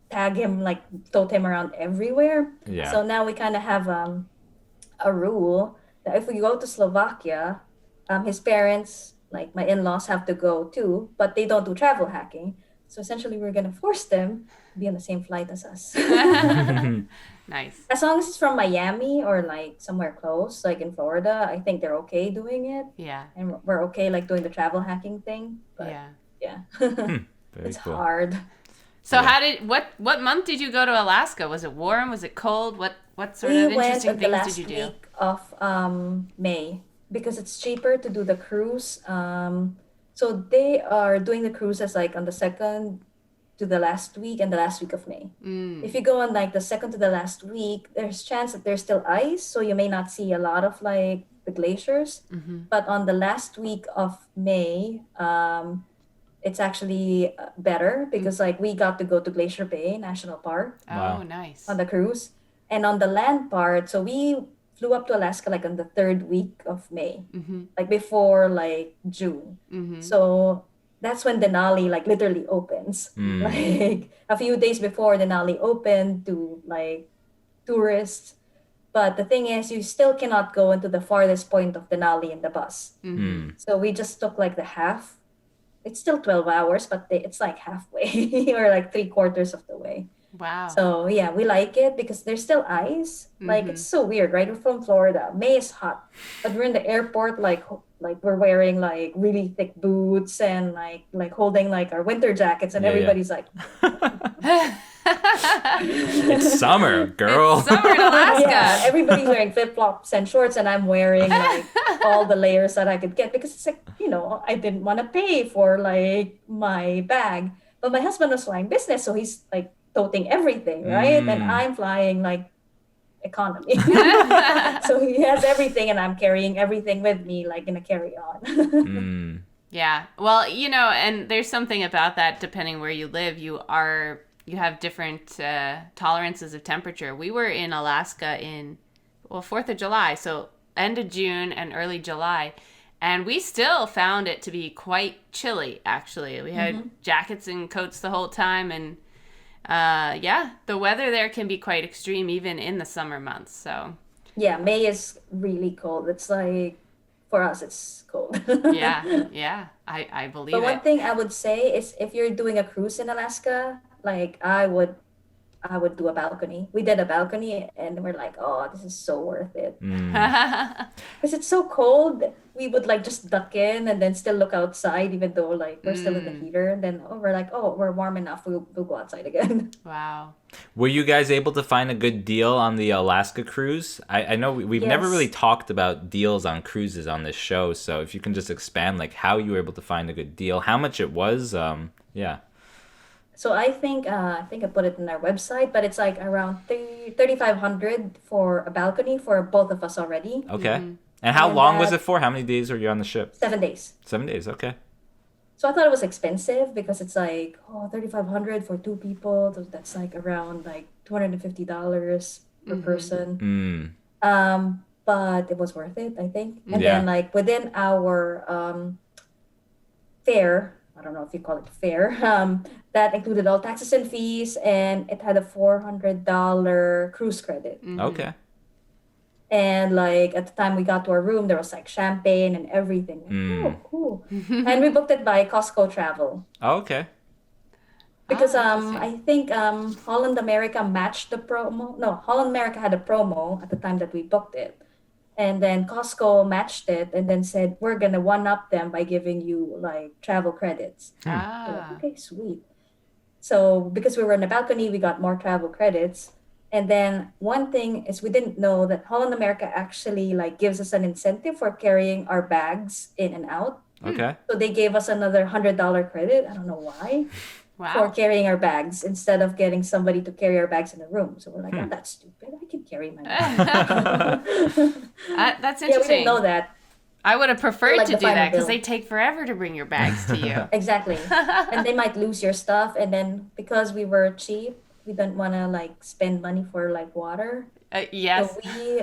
tag him, tote him around everywhere. Yeah. So now we kind of have a rule that if we go to Slovakia, his parents, my in-laws, have to go too, but they don't do travel hacking. So essentially, we're gonna force them to be on the same flight as us. Nice. As long as it's from Miami or somewhere close, in Florida, I think they're okay doing it. Yeah. And we're okay doing the travel hacking thing. But yeah. It's cool. hard. So what month did you go to Alaska? Was it warm? Was it cold? What sort of interesting things did you do? We went the last week of May because it's cheaper to do the cruise. So they are doing the cruises on the 2nd to the last week and the last week of May. If you go on the 2nd to the last week, there's chance that there's still ice, so you may not see a lot of the glaciers. But on the last week of May, it's actually better because we got to go to Glacier Bay National Park. Oh, nice. On the cruise. And on the land part, so we flew up to Alaska on the 3rd week of May, before June. So that's when Denali literally opens. A few days before Denali opened to tourists. But the thing is, you still cannot go into the farthest point of Denali in the bus. So we just took the half. It's still 12 hours, but it's halfway or 3/4 of the way. Wow. So yeah, we like it because there's still ice. It's so weird, right? We're from Florida. May is hot, but we're in the airport we're wearing really thick boots and holding our winter jackets, and everybody's It's summer, girl. It's summer in Alaska. Yeah, everybody's wearing flip-flops and shorts, and I'm wearing like all the layers that I could get because it's like, I didn't want to pay for like my bag. But my husband was flying business, so he's like toting everything, right? And I'm flying like economy. So he has everything and I'm carrying everything with me like in a carry-on. Yeah. Well, and there's something about that depending where you live. You have different tolerances of temperature. We were in Alaska in 4th of July, so end of June and early July, and we still found it to be quite chilly, actually. We had jackets and coats the whole time, and the weather there can be quite extreme even in the summer months. So Yeah, May is really cold. It's like, for us, it's cold. yeah, I believe But it. one thing I would say is if you're doing a cruise in Alaska, like I would do a balcony. We did a balcony and we're like, oh, this is so worth it. Because it's so cold. We would like just duck in and then still look outside even though like we're still in the heater. And then we're like, oh, we're warm enough. We'll go outside again. Wow. Were you guys able to find a good deal on the Alaska cruise? I know we've never Yes. really talked about deals on cruises on this show, so if you can just expand like how you were able to find a good deal, how much it was, yeah. So I think I put it in our website, but it's like around 3,500 for a balcony for both of us already. Okay. And how And long was that- it for? How many days were you on the ship? 7 days. 7 days, okay. So I thought it was expensive because it's like, 3,500 for two people. So that's like around like $250 per person. But it was worth it, I think. And Yeah. then like within our fare, I don't know if you call it fare, that included all taxes and fees, and it had a $400 cruise credit. Okay. And like at the time we got to our room, there was like champagne and everything. Oh, cool. And we booked it by Costco Travel. Oh, okay. Because interesting. I think Holland America matched the promo. No, Holland America had a promo at the time that we booked it. And then Costco matched it and then said, we're going to one-up them by giving you like travel credits. We're like, okay, sweet. So because we were in a balcony, we got more travel credits. And then one thing is we didn't know that Holland America actually like gives us an incentive for carrying our bags in and out. Okay. So they gave us another $100 credit. I don't know why. For Wow. carrying our bags instead of getting somebody to carry our bags in the room. So we're like, oh, that's stupid. I can carry my bags. That's Yeah, we interesting. didn't know that. I would have preferred Like to the do that final because bill. they take forever to bring your bags to you. Exactly. And they might lose your stuff. And then because we were cheap, we didn't want to like spend money for like water. Yes. So we,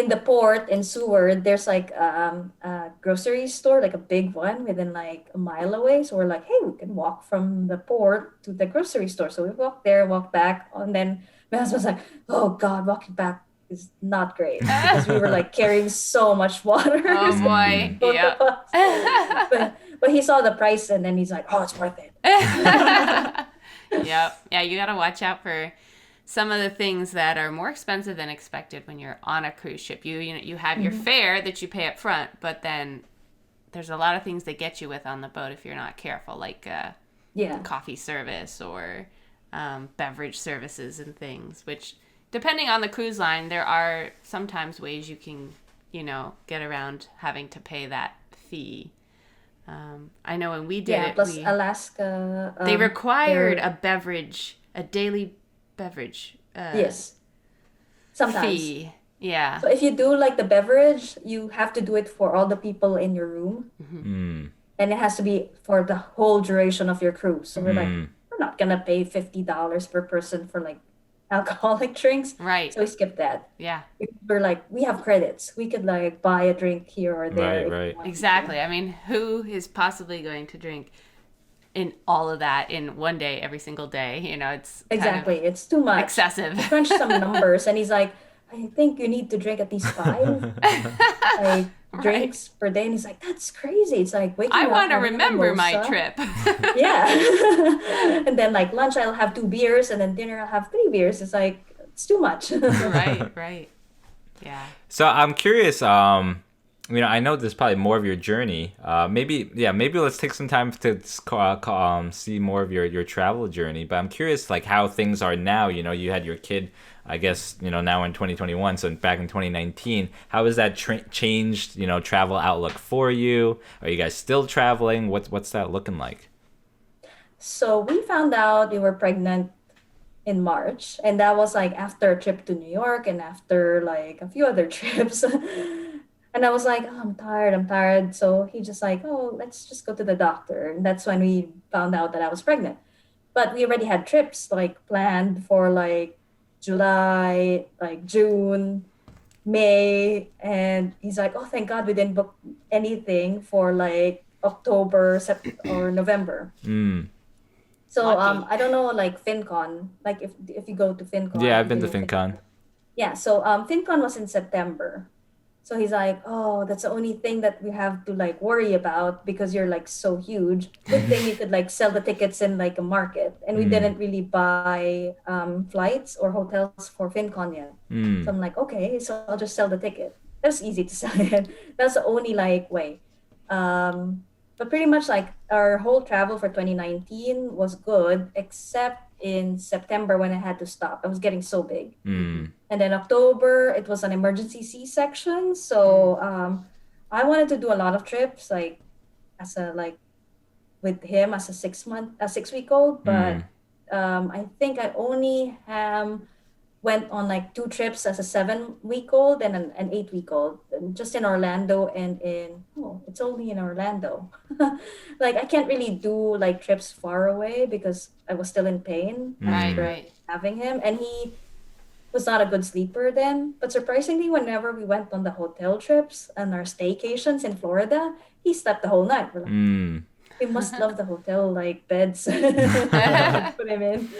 in the port in Seward, there's like a grocery store, like a big one within like a mile away. So we're like, hey, we can walk from the port to the grocery store. So we walked there, walked back. And then my husband was like, oh God, walking back is not great. Because we were like carrying so much water. Oh boy. Both Yeah. of us. But he saw the price and then he's like, oh, it's worth it. Yep. Yeah, you got to watch out for some of the things that are more expensive than expected when you're on a cruise ship. You have your fare that you pay up front, but then there's a lot of things they get you with on the boat if you're not careful, like Yeah. coffee service or beverage services and things, which depending on the cruise line, there are sometimes ways you can, get around having to pay that fee. I know when we did Yeah, it, plus Alaska. they required they're- a daily beverage Yes. Sometimes. fee. Yeah. So if you do like the beverage, you have to do it for all the people in your room. And it has to be for the whole duration of your cruise. So we're like, we're not going to pay $50 per person for like alcoholic drinks. Right. So we skipped that. Yeah. We're like, we have credits. We could like buy a drink here or there. if we Right. want. Exactly. I mean, who is possibly going to drink in all of that in one day, every single day? It's kind of Exactly. It's too much. excessive. Crunch some numbers and he's like, I think you need to drink at least 5 like drinks per day. And he's like, that's crazy. It's like waking I up, want to having a remember my mimosa. trip. Yeah. And then like lunch I'll have 2 beers and then dinner I'll have 3 beers. It's like it's too much. Right. Yeah. So I'm curious, I know there's probably more of your journey. Maybe let's take some time to see more of your travel journey. But I'm curious, like, how things are now. You had your kid, I guess, now in 2021. So back in 2019, how has that changed, travel outlook for you? Are you guys still traveling? What's that looking like? So we found out we were pregnant in March, and that was like after a trip to New York and after like a few other trips. And I was like, oh, I'm tired, I'm tired. So he just like, oh, let's just go to the doctor. And that's when we found out that I was pregnant. But we already had trips like planned for like July, like June, May. And he's like, oh, thank God we didn't book anything for like October, or November. Mm. So Lucky. I don't know like FinCon, like if you go to FinCon, Yeah, I've if been you to know FinCon. yeah, so FinCon was in September. So he's like, "Oh, that's the only thing that we have to like worry about because you're like so huge. Good thing you could like sell the tickets in like a market." And we Mm. didn't really buy flights or hotels for FinCon yet. So Mm. I'm like, "Okay, so I'll just sell the ticket." That's easy to sell it. That's the only like way. But pretty much like our whole travel for 2019 was good, except in September when I had to stop. I was getting so big. Mm. And then October, it was an emergency C-section. So I wanted to do a lot of trips, like as a like with him as a 6 week old. But Mm. I think I only went on like two trips as a 7 week old and an 8 week old, and just in Orlando and it's only in Orlando. Like I can't really do like trips far away because I was still in pain Right, Mm. after right. having him, and he was not a good sleeper then. But surprisingly, whenever we went on the hotel trips and our staycations in Florida, he slept the whole night. We're like, Mm. we must love the hotel like beds that we put him in.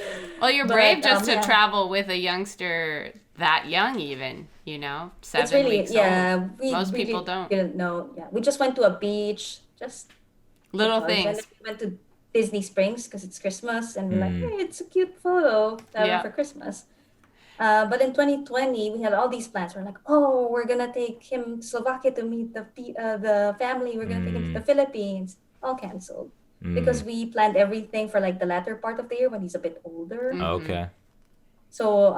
Well, you're brave But just to yeah, travel with a youngster that young, even, it's 7 really weeks old. yeah. Most We people really don't. didn't know. Yeah, we just went to a beach just Little because, and then things. we went to Disney Springs because it's Christmas, and we're like, Mm. hey, it's a cute photo to have him Yeah. for Christmas. But in 2020, we had all these plans. We're like, oh, we're gonna take him to Slovakia to meet the family. We're gonna take him to the Mm. Philippines. All canceled because Mm. we planned everything for like the latter part of the year when he's a bit older. Mm-hmm. Okay. So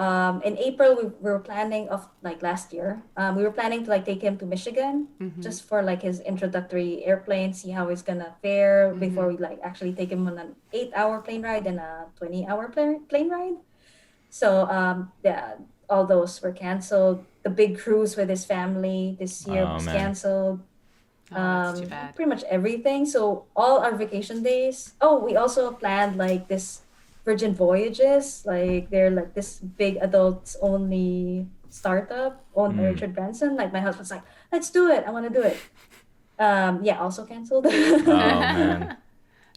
in April, we were planning of like last year. We were planning to like take him to Michigan Mm-hmm. just for like his introductory airplane, see how he's gonna fare before Mm-hmm. we like actually take him on an 8 hour plane ride and a 20 hour plane ride. So yeah, all those were canceled. The big cruise with his family this year Oh was man. canceled. Oh, that's too bad. Pretty much everything. So all our vacation days. Oh, we also planned like this Virgin Voyages. Like they're like this big adults only startup owned by Mm. Richard Branson. Like my husband's like, let's do it. I want to do it. Yeah, also canceled. Oh man.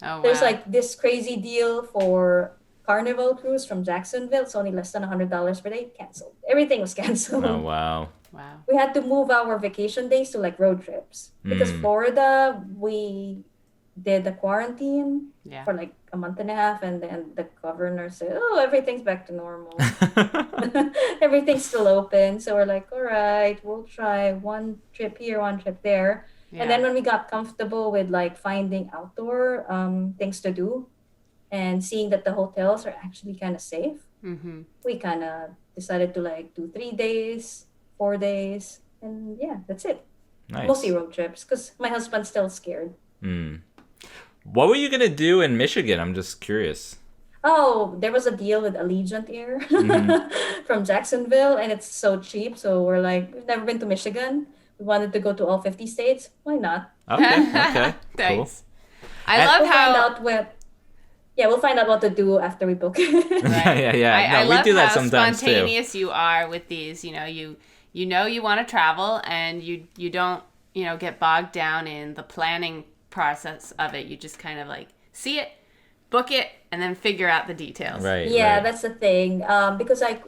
Oh, There's wow. like this crazy deal for Carnival cruise from Jacksonville. It's only less than $100 per day. Canceled. Everything was Oh canceled. wow. Wow. We had to move our vacation days to like road trips because Mm. Florida, we did the quarantine Yeah. for like a month and a half, and then the governor said, "Oh, everything's back to normal. Everything's still open." So we're like, "All right, we'll try one trip here, one trip there." And then Yeah. when we got comfortable with like finding outdoor things to do and seeing that the hotels are actually kind of safe, Mm-hmm. we kind of decided to like do 3 days, 4 days, and yeah, that's it. Mostly Nice. road trips because my husband's still scared. Mm. What were you gonna do in Michigan? I'm just curious. Oh, there was a deal with Allegiant Air Mm-hmm. from Jacksonville, and it's so cheap. So we're like, we've never been to Michigan. We wanted to go to all 50 states. Why not? Okay. Okay. Cool. Thanks. I And- love We'll find how. out what. Yeah, we'll find out what to do after we book. Yeah. Yeah. I No, we love do that how sometimes too. spontaneous you are with these. You want to travel, and you don't get bogged down in the planning process of it. You just kind of like see it, book it, and then figure out the details. Right. Yeah, Right. that's the thing. Because like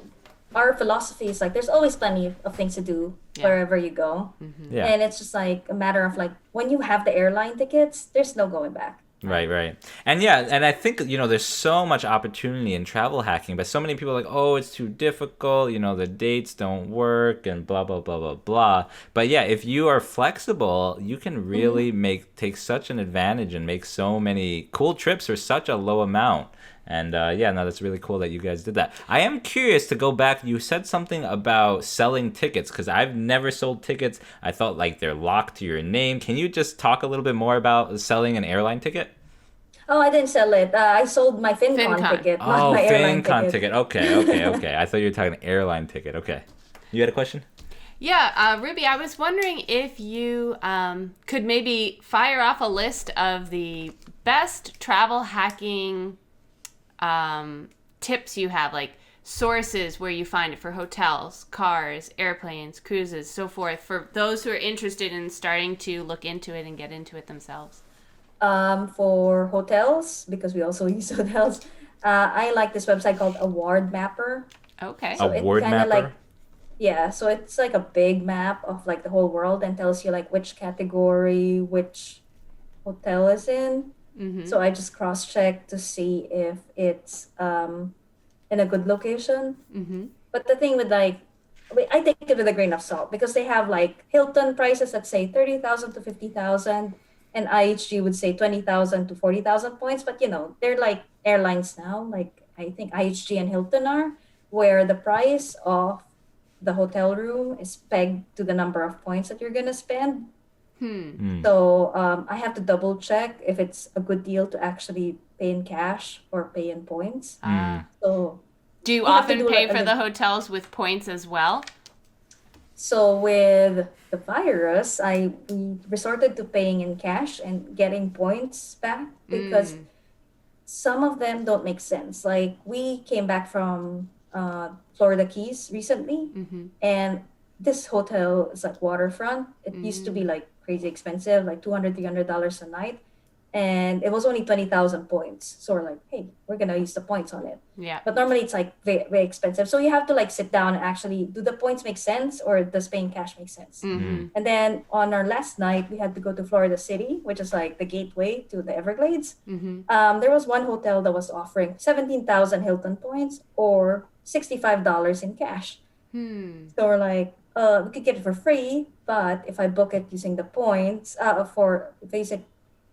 our philosophy is like there's always plenty of things to do Yeah. wherever you go, Yeah. and it's just like a matter of like when you have the airline tickets, there's no going back. Right. And yeah, and I think, there's so much opportunity in travel hacking, but so many people are like, oh, it's too difficult, the dates don't work and blah, blah, blah, blah, blah. But yeah, if you are flexible, you can really take such an advantage and make so many cool trips for such a low amount. And yeah, no, that's really cool that you guys did that. I am curious to go back. You said something about selling tickets because I've never sold tickets. I thought like they're locked to your name. Can you just talk a little bit more about selling an airline ticket? Oh, I didn't sell it. I sold my FinCon FinCon. ticket, not Oh, my airline FinCon ticket. ticket. Okay. I thought you were talking airline ticket. Okay. You had a question? Yeah, Ruby, I was wondering if you could maybe fire off a list of the best travel hacking tips you have, like sources where you find it for hotels, cars, airplanes, cruises, so forth, for those who are interested in starting to look into it and get into it themselves. For hotels, because we also use hotels, I like this website called Award Mapper. Okay. So it Award kind of mapper? yeah, so it's like a big map of like the whole world and tells you like which category which hotel is in. So I just cross-check to see if it's in a good location. But the thing with like, I take it with a grain of salt because they have like Hilton prices that say 30,000 to 50,000, and IHG would say 20,000 to 40,000 points. But they're like airlines now. Like I think IHG and Hilton are, where the price of the hotel room is pegged to the number of points that you're gonna spend. So I have to double check if it's a good deal to actually pay in cash or pay in points. So Do you have to often do pay like for the hotels with points as well? So with the virus, we resorted to paying in cash and getting points back because some of them don't make sense. Like we came back from Florida Keys recently, and this hotel is like waterfront. It used to be like crazy expensive, like $200 $300 a night, and it was only 20,000 points. So we're like, hey, we're gonna use the points on it. Yeah. But normally it's like very, very expensive. So you have to like sit down and actually, do the points make sense or does paying cash make sense? And then on our last night, we had to go to Florida City, which is like the gateway to the Everglades. There was one hotel that was offering 17,000 Hilton points or $65 in cash. So we're like, we could get it for free, but if I book it using the points, if I use it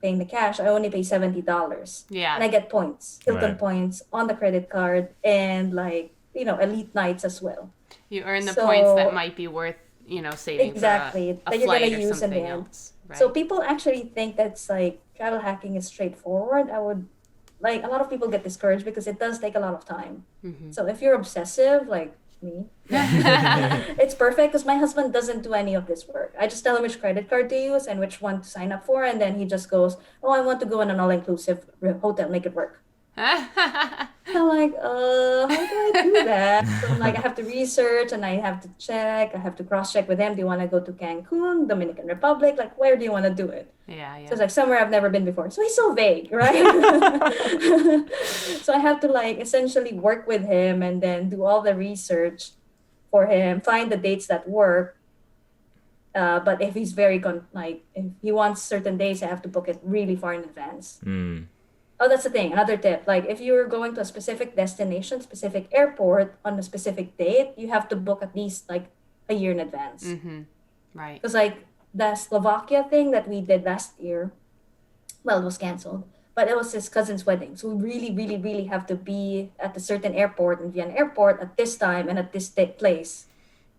paying the cash, I only pay $70. Yeah. And I get points, Hilton Right. points on the credit card, and like, elite nights as well. You earn the So- points that might be worth, saving Exactly, for a that you're flight gonna or use in something the end. else. Right. So people actually think that's like travel hacking is straightforward. I would like a lot of people get discouraged because it does take a lot of time. So if you're obsessive like me, it's perfect because my husband doesn't do any of this work. I just tell him which credit card to use and which one to sign up for, and then he just goes, "Oh, I want to go in an all-inclusive hotel, make it work." I'm like, how do I do that? So I'm like, I have to research and I have to check. I have to cross-check with them. Do you want to go to Cancun, Dominican Republic? Like, where do you want to do it? Yeah. So it's like somewhere I've never been before. So he's so vague, right? So I have to like essentially work with him and then do all the research for him, find the dates that work. But if he's if he wants certain days, I have to book it really far in advance. Oh, that's the thing. Another tip. Like if you're going to a specific destination, specific airport on a specific date, you have to book at least like a year in advance. Right. Because like the Slovakia thing that we did last year, well, it was canceled, but it was his cousin's wedding. So we really, really, really have to be at a certain airport in Vienna Airport at this time and at this place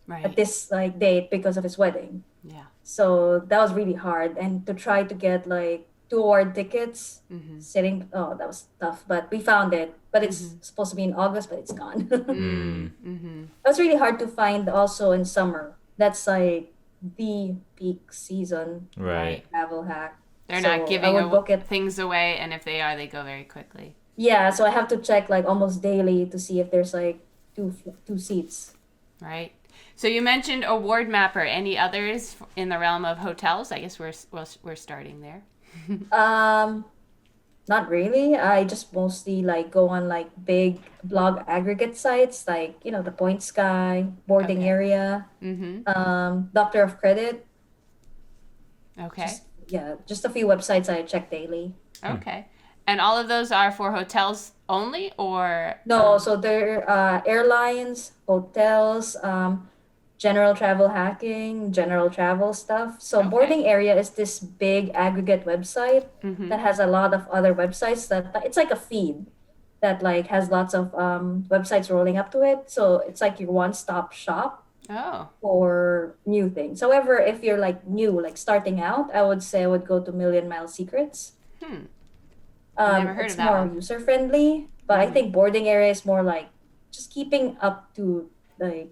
Right. at this like date because of his wedding. Yeah. So that was really hard, and to try to get like 2 award tickets, that was tough. But we found it. But it's supposed to be in August, but it's gone. It was really hard to find also in summer. That's like the peak season Right. travel hack. They're So not I giving would book it. things away, and if they are, they go very quickly. Yeah, so I have to check like almost daily to see if there's like two seats. Right. So you mentioned Award Mapper. Any others in the realm of hotels? I guess we're starting there. Not really. I just mostly like go on like big blog aggregate sites like the Point Sky, Boarding Okay. Area, Doctor of Credit. Okay. Just a few websites I check daily. Okay. And all of those are for hotels only, or No, so they're airlines, hotels, general travel hacking, general travel stuff. So Okay. boarding area is this big aggregate website that has a lot of other websites that it's like a feed that like has lots of websites rolling up to it. So it's like your one-stop shop Oh, for new things. However, if you're like new, like starting out, I would say I would go to Million Mile Secrets. never heard of It's that more one. user friendly, but I think boarding area is more like just keeping up to like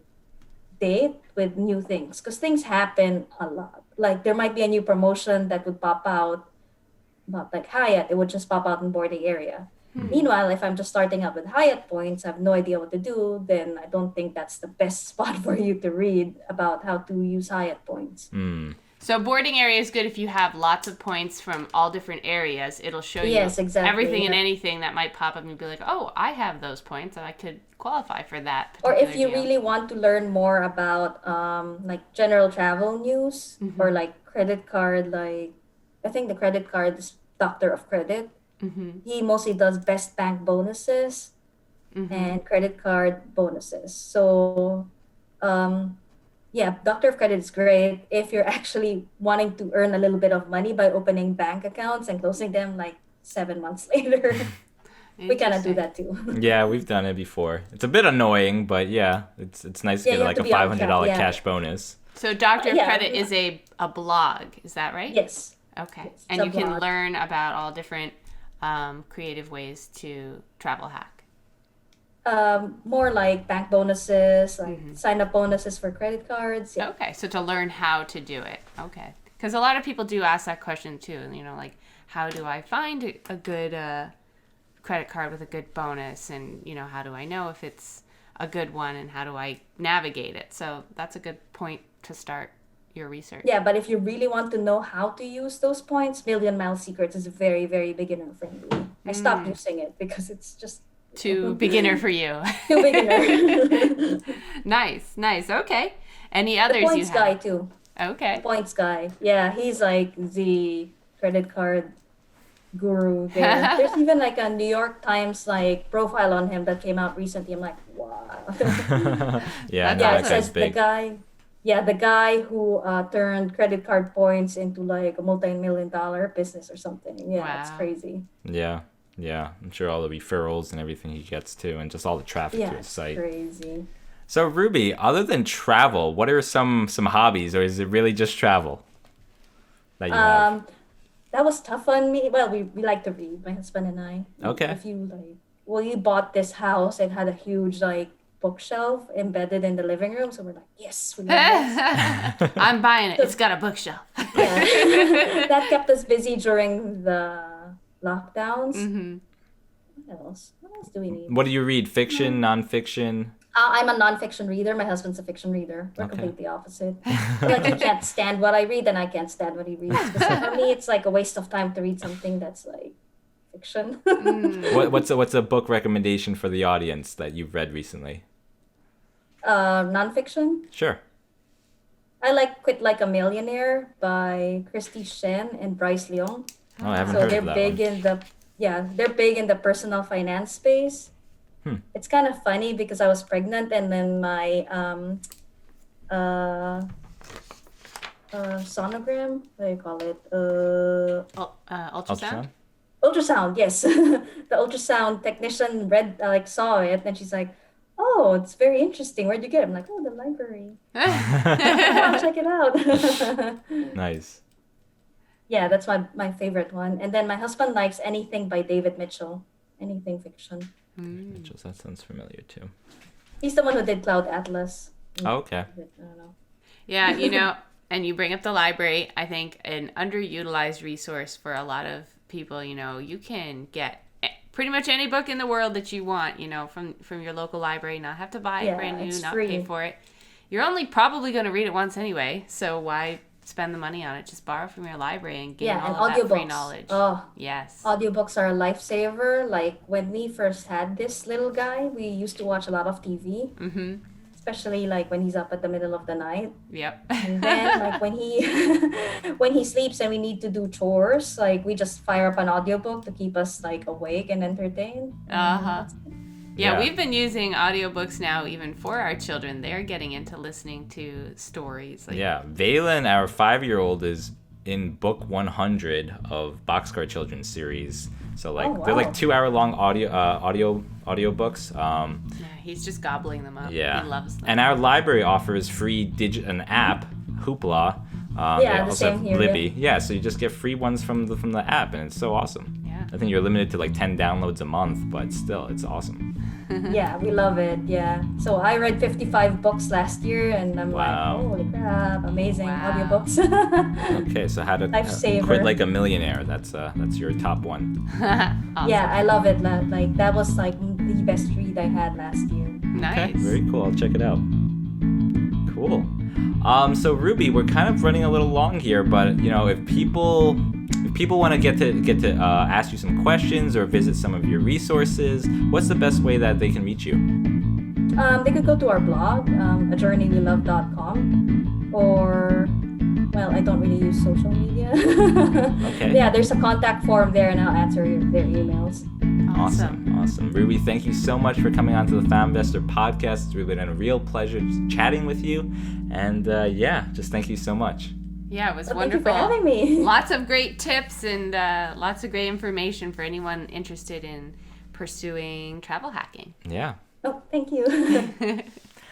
date with new things because things happen a lot. Like there might be a new promotion that would pop out, not like Hyatt, it would just pop out in boarding area. Meanwhile, if I'm just starting out with Hyatt points, I have no idea what to do, then I don't think that's the best spot for you to read about how to use Hyatt points. So boarding area is good if you have lots of points from all different areas. It'll show you Yes, exactly. everything and Yeah. anything that might pop up and you'd be like, oh, I have those points and I could qualify for that Or particular if you deal. really want to learn more about like general travel news or like credit card, like I think the credit card is Doctor of Credit. He mostly does best bank bonuses and credit card bonuses. So yeah, Doctor of Credit is great if you're actually wanting to earn a little bit of money by opening bank accounts and closing them like 7 months later. We kind of do Interesting. that too. Yeah, we've done it before. It's a bit annoying, but yeah, it's nice to Yeah, get you have like to a be on $500 track, yeah. cash bonus. So Doctor of Yeah, Credit yeah. is a blog, is that right? Yes. Okay. Yes, And it's you a can blog. learn about all different creative ways to travel hack. More like bank bonuses, like sign up bonuses for credit cards. Yeah. Okay, so to learn how to do it. Okay. Because a lot of people do ask that question too. You know, like, how do I find a good credit card with a good bonus? And, you know, how do I know if it's a good one and how do I navigate it? So that's a good point to start your research. Yeah, but if you really want to know how to use those points, Million Mile Secrets is very, very beginner friendly. I stopped using it because it's just Too beginner for you. too beginner. Nice. Okay. Any The others you points guy have? too. Okay. Points guy. Yeah, he's like the credit card guru there. There's even like a New York Times like profile on him that came out recently. I'm like, wow. Yeah, no, Yeah, Yeah, that it guy's says big. the guy who turned credit card points into like a multi-million-dollar business or something. Yeah, it's Wow. crazy. Yeah, I'm sure all the referrals and everything he gets too, and just all the traffic Yeah, to his it's site. crazy. So Ruby, other than travel, what are some hobbies, or is it really just travel that you have? That was tough on me. Well, we like to read, my husband and I. Okay. If you like, well, we bought this house. It had a huge like bookshelf embedded in the living room. So we're like, yes, we love this. I'm buying it. It's got a bookshelf. Yeah. That kept us busy during the lockdowns. What else? What else do we need? What do you read? Fiction, nonfiction? I'm a nonfiction reader. My husband's a fiction reader. We're Okay. completely opposite. Like he can't stand what I read, and I can't stand what he reads. So for me, it's like a waste of time to read something that's like fiction. What's a book recommendation for the audience that you've read recently? Nonfiction. Sure. I like Quit Like a Millionaire by Christy Shen and Bryce Leong. Oh, I haven't So heard they're of that big one. in they're big in the personal finance space. It's kind of funny because I was pregnant and then my sonogram, what do you call it? Ultrasound? Ultrasound, yes. The ultrasound technician saw it and she's like, oh, it's very interesting. Where'd you get it? I'm like, oh, the library. Come on, check it out. Nice. Yeah, that's my favorite one. And then my husband likes anything by David Mitchell, anything fiction. Mitchell, that sounds familiar too. He's the one who did Cloud Atlas. Oh, okay. I don't know. Yeah, you know, and you bring up the library. I think an underutilized resource for a lot of people, you know, you can get pretty much any book in the world that you want, you know, from your local library, not have to buy it Yeah, brand new, it's not free. pay for it. You're only probably going to read it once anyway, so why spend the money on it? Just borrow from your library and gain Yeah, and all of that free audiobooks. knowledge. Oh, Yes. audiobooks are a lifesaver. Like when we first had this little guy, we used to watch a lot of TV. especially like when he's up at the middle of the night. Yep. And then like when he when he sleeps and we need to do chores, like we just fire up an audiobook to keep us like awake and entertained. Uh-huh. Yeah, Yeah. we've been using audiobooks now even for our children. They're getting into listening to stories. Like, Yeah, Valen, our 5-year-old, is in book 100 of Boxcar Children's series. So like Oh, they're like wow. 2-hour-long audiobooks. yeah, he's just gobbling them up. Yeah, He loves them. and our library offers free an app, Hoopla. Yeah, they the also same have here, Libby. Yeah, so you just get free ones from the app, and it's so awesome. Yeah. I think you're limited to like 10 downloads a month, but still, it's awesome. Yeah, we love it. Yeah. So I read 55 books last year, and I'm Wow. like, holy crap, amazing Wow. audiobooks. Okay, so how to Lifesaver. quit like a millionaire? That's your top one. Awesome. Yeah, I love it. Like that was like the best read I had last year. Nice. Okay, very cool. I'll check it out. Cool. So Ruby, we're kind of running a little long here, but you know, if people want to get to ask you some questions or visit some of your resources, what's the best way that they can reach you? They could go to our blog, ajourneyWeLove.com, or well, I don't really use social media. Okay. Yeah, there's a contact form there, and I'll answer their emails. Awesome. Ruby, thank you so much for coming on to the FamVestor podcast. It's really been a real pleasure just chatting with you, and just thank you so much. Yeah, it was Well, thank you wonderful. for having me. Lots of great tips and lots of great information for anyone interested in pursuing travel hacking. Yeah. Oh, thank you.